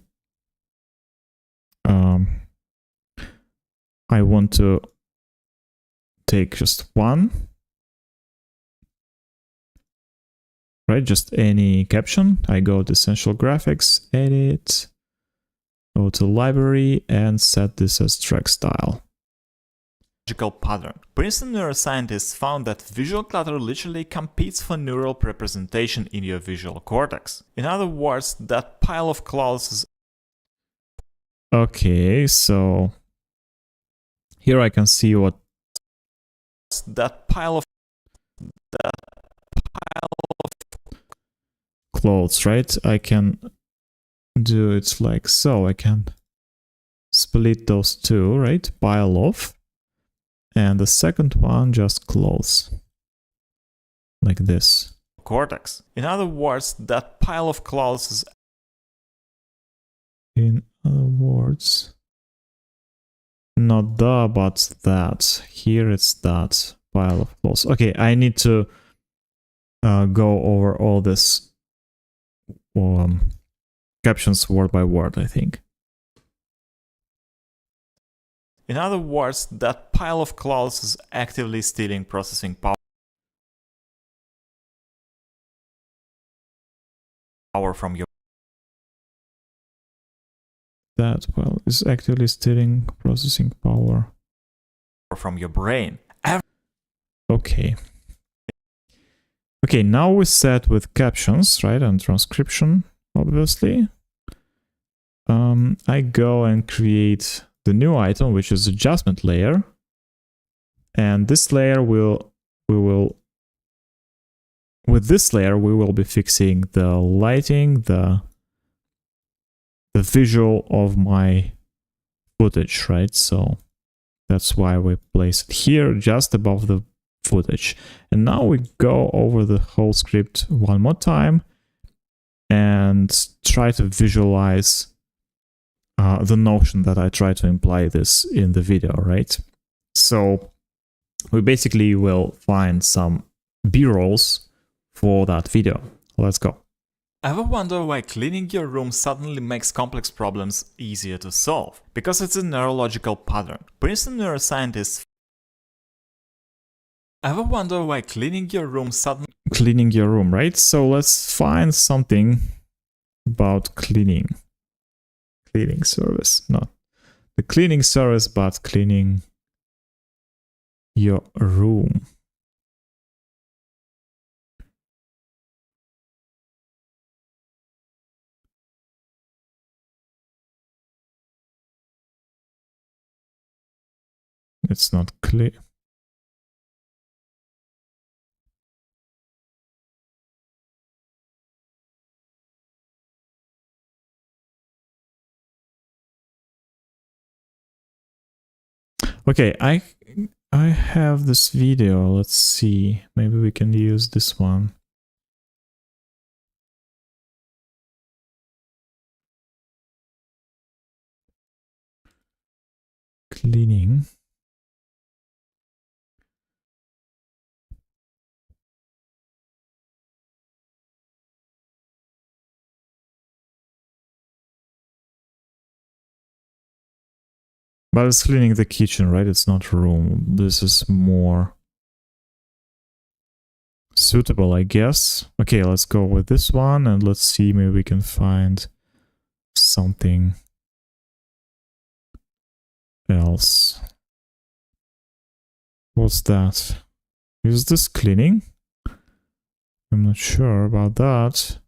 I want to take just one. Right, just any caption. I go to Essential Graphics, Edit, go to Library, and set this as track style. Pattern. Princeton neuroscientists found that visual clutter literally competes for neural representation in your visual cortex. In other words, that pile of clauses. Okay, so here I can see what that pile of clothes, right? I can do it like so. I can split those two, right? Pile of. And the second one just close. Like this. Cortex. In other words, that pile of clauses. In other words, not the, but that. Here it's that pile of clauses. Okay, I need to go over all this captions word by word, I think. In other words, that pile of clauses actively stealing processing power from your... That pile is actively stealing processing power from your brain. Okay. Okay, now we set with captions, right, and transcription, obviously. I go and create the new item, which is adjustment layer. And this layer with this layer, we will be fixing the lighting, the visual of my footage, right? So that's why we place it here, just above the footage. And now we go over the whole script one more time and try to visualize the notion that I try to imply this in the video, right? So we basically will find some B-rolls for that video. Let's go. Ever wonder why cleaning your room suddenly makes complex problems easier to solve? Because it's a neurological pattern. Princeton neuroscientists... Ever wonder why cleaning your room suddenly... Cleaning your room, right? So let's find something about cleaning. Cleaning service, not the cleaning service, but cleaning your room. It's not clear. Okay, I have this video. Let's see. Maybe we can use this one. Cleaning. But it's cleaning the kitchen, right? It's not room. This is more suitable, I guess. Okay, let's go with this one and let's see, maybe we can find something else. What's that? Is this cleaning? I'm not sure about that.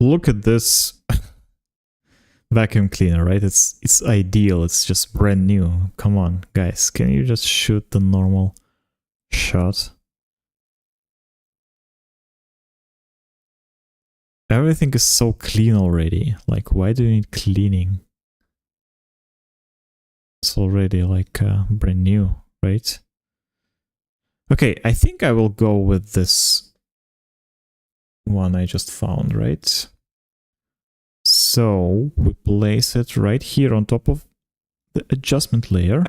look at this vacuum cleaner, right? It's ideal. It's just brand new. Come on, guys. Can you just shoot the normal shot? Everything is so clean already. Like, why do you need cleaning? It's already like brand new, right? Okay, I think I will go with this one I just found, right? So we place it right here on top of the adjustment layer.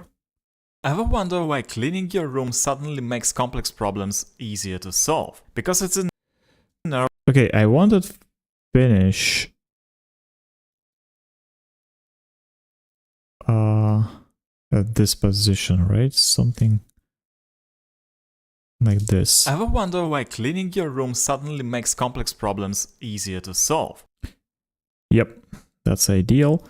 Ever wonder why cleaning your room suddenly makes complex problems easier to solve? Because it's a Okay, I want to finish at this position, right? Something like this. Ever wonder why cleaning your room suddenly makes complex problems easier to solve? Yep, that's ideal.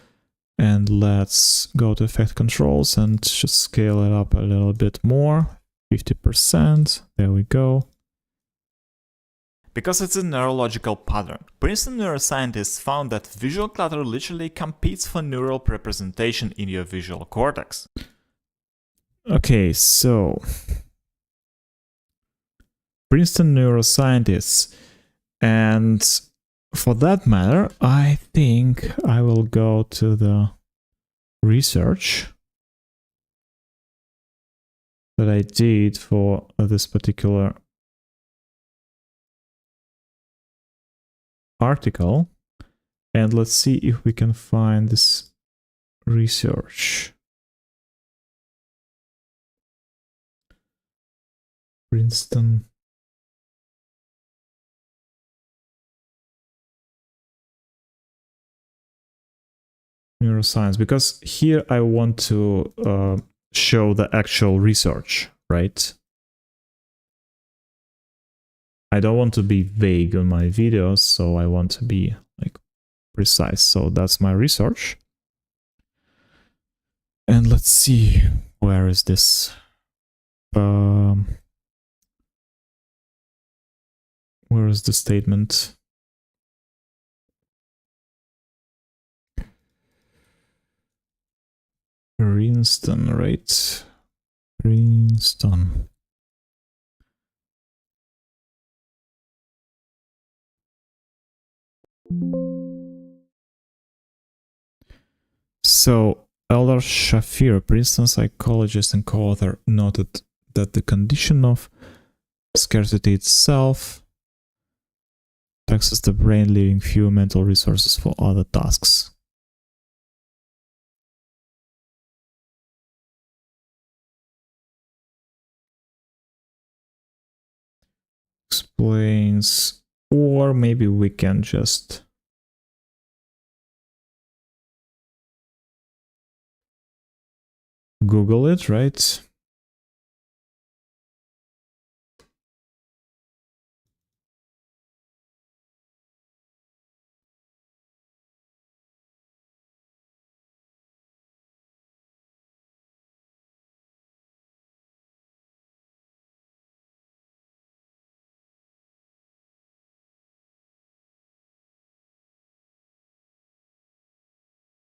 And let's go to effect controls and just scale it up a little bit more. 50%. There we go. Because it's a neurological pattern. Princeton neuroscientists found that visual clutter literally competes for neural representation in your visual cortex. Okay, so Princeton neuroscientists, and for that matter, I think I will go to the research that I did for this particular article, and let's see if we can find this research. Princeton neuroscience, because here I want to show the actual research, right? I don't want to be vague on my videos, so I want to be like precise. So that's my research. And let's see, where is this? Where is the statement? Princeton, right? Princeton. So Elder Shafir, Princeton psychologist and co-author, noted that the condition of scarcity itself taxes the brain, leaving few mental resources for other tasks. Explains, or maybe we can just Google it, right?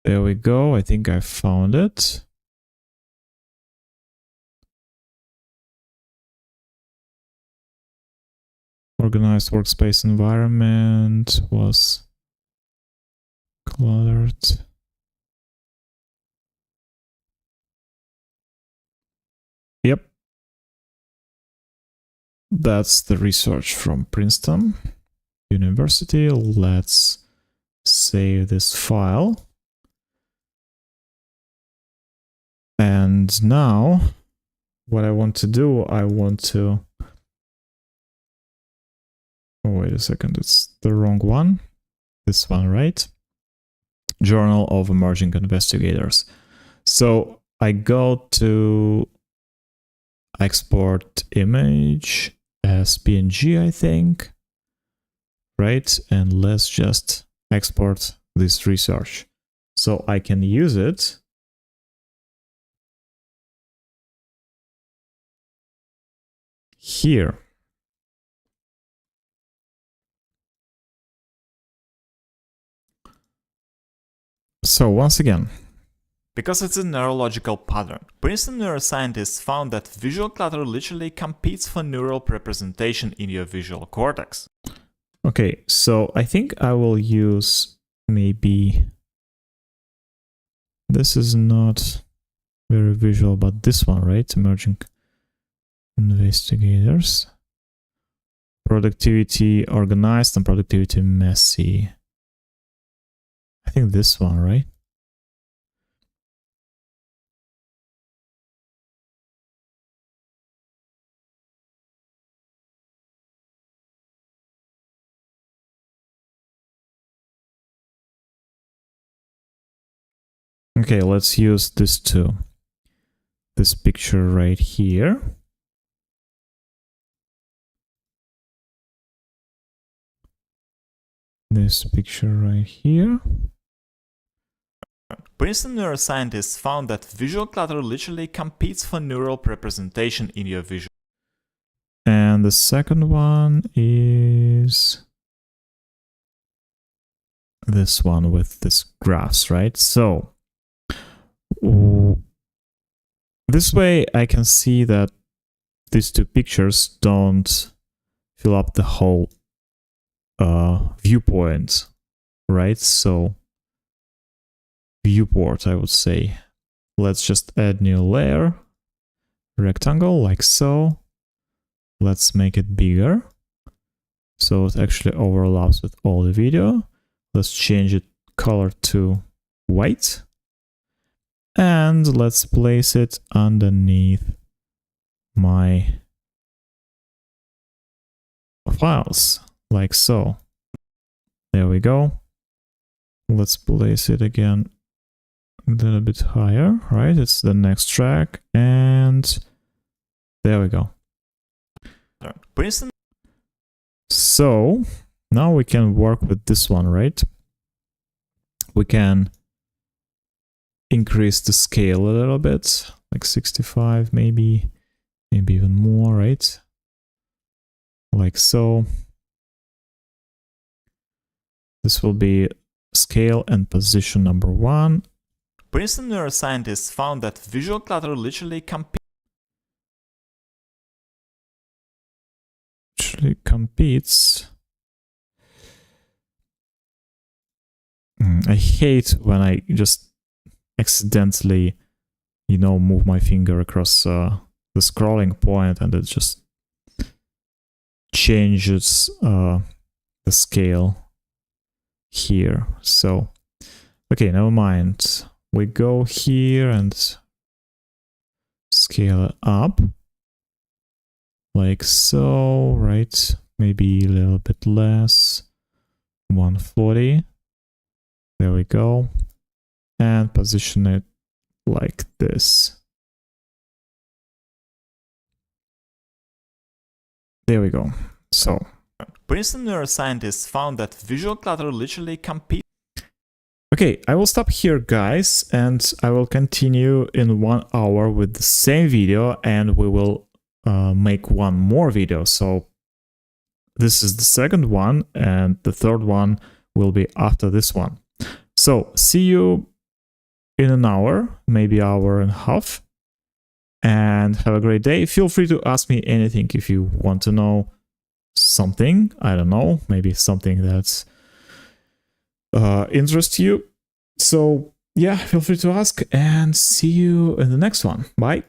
There we go. I think I found it. Organized workspace environment was cluttered. Yep. That's the research from Princeton University. Let's save this file. And now what I want to do, I want to... Oh, wait a second, it's the wrong one. This one, right? Journal of Emerging Investigators. So I go to export image as PNG, I think, right? And let's just export this research so I can use it here. So once again, because it's a neurological pattern. Princeton neuroscientists found that visual clutter literally competes for neural representation in your visual cortex. okay, so I think I will use maybe, this is not very visual, but this one, right? Emerging investigators. Productivity organized and productivity messy. I think this one, right? Okay, let's use this too. This picture right here. This picture right here. Princeton neuroscientists found that visual clutter literally competes for neural representation in your visual. And the second one is this one with this graphs, right? So this way I can see that these two pictures don't fill up the whole viewpoint, right? So viewport, I would say. Let's just add new layer, rectangle, like so. Let's make it bigger, so it actually overlaps with all the video. Let's change it color to white. And let's place it underneath my files, like so. There we go. Let's place it again a little bit higher, right? It's the next track, and there we go. Princeton. So now we can work with this one, right? We can increase the scale a little bit, like 65 maybe even more, right? Like so. This will be scale and position number 1. Princeton neuroscientists found that visual clutter literally competes. I hate when I just accidentally, move my finger across the scrolling point and it just changes the scale here. So, okay, never mind. We go here and scale it up. Like so, right? Maybe a little bit less. 140. There we go. And position it like this. There we go. So, Princeton neuroscientists found that visual clutter literally competes. okay, I will stop here, guys, and I will continue in 1 hour with the same video, and we will make one more video. So this is the second one, and the third one will be after this one. So see you in an hour, maybe hour and a half, and have a great day. Feel free to ask me anything if you want to know something. I don't know, maybe something that's interests you. So yeah, feel free to ask, and see you in the next one. Bye.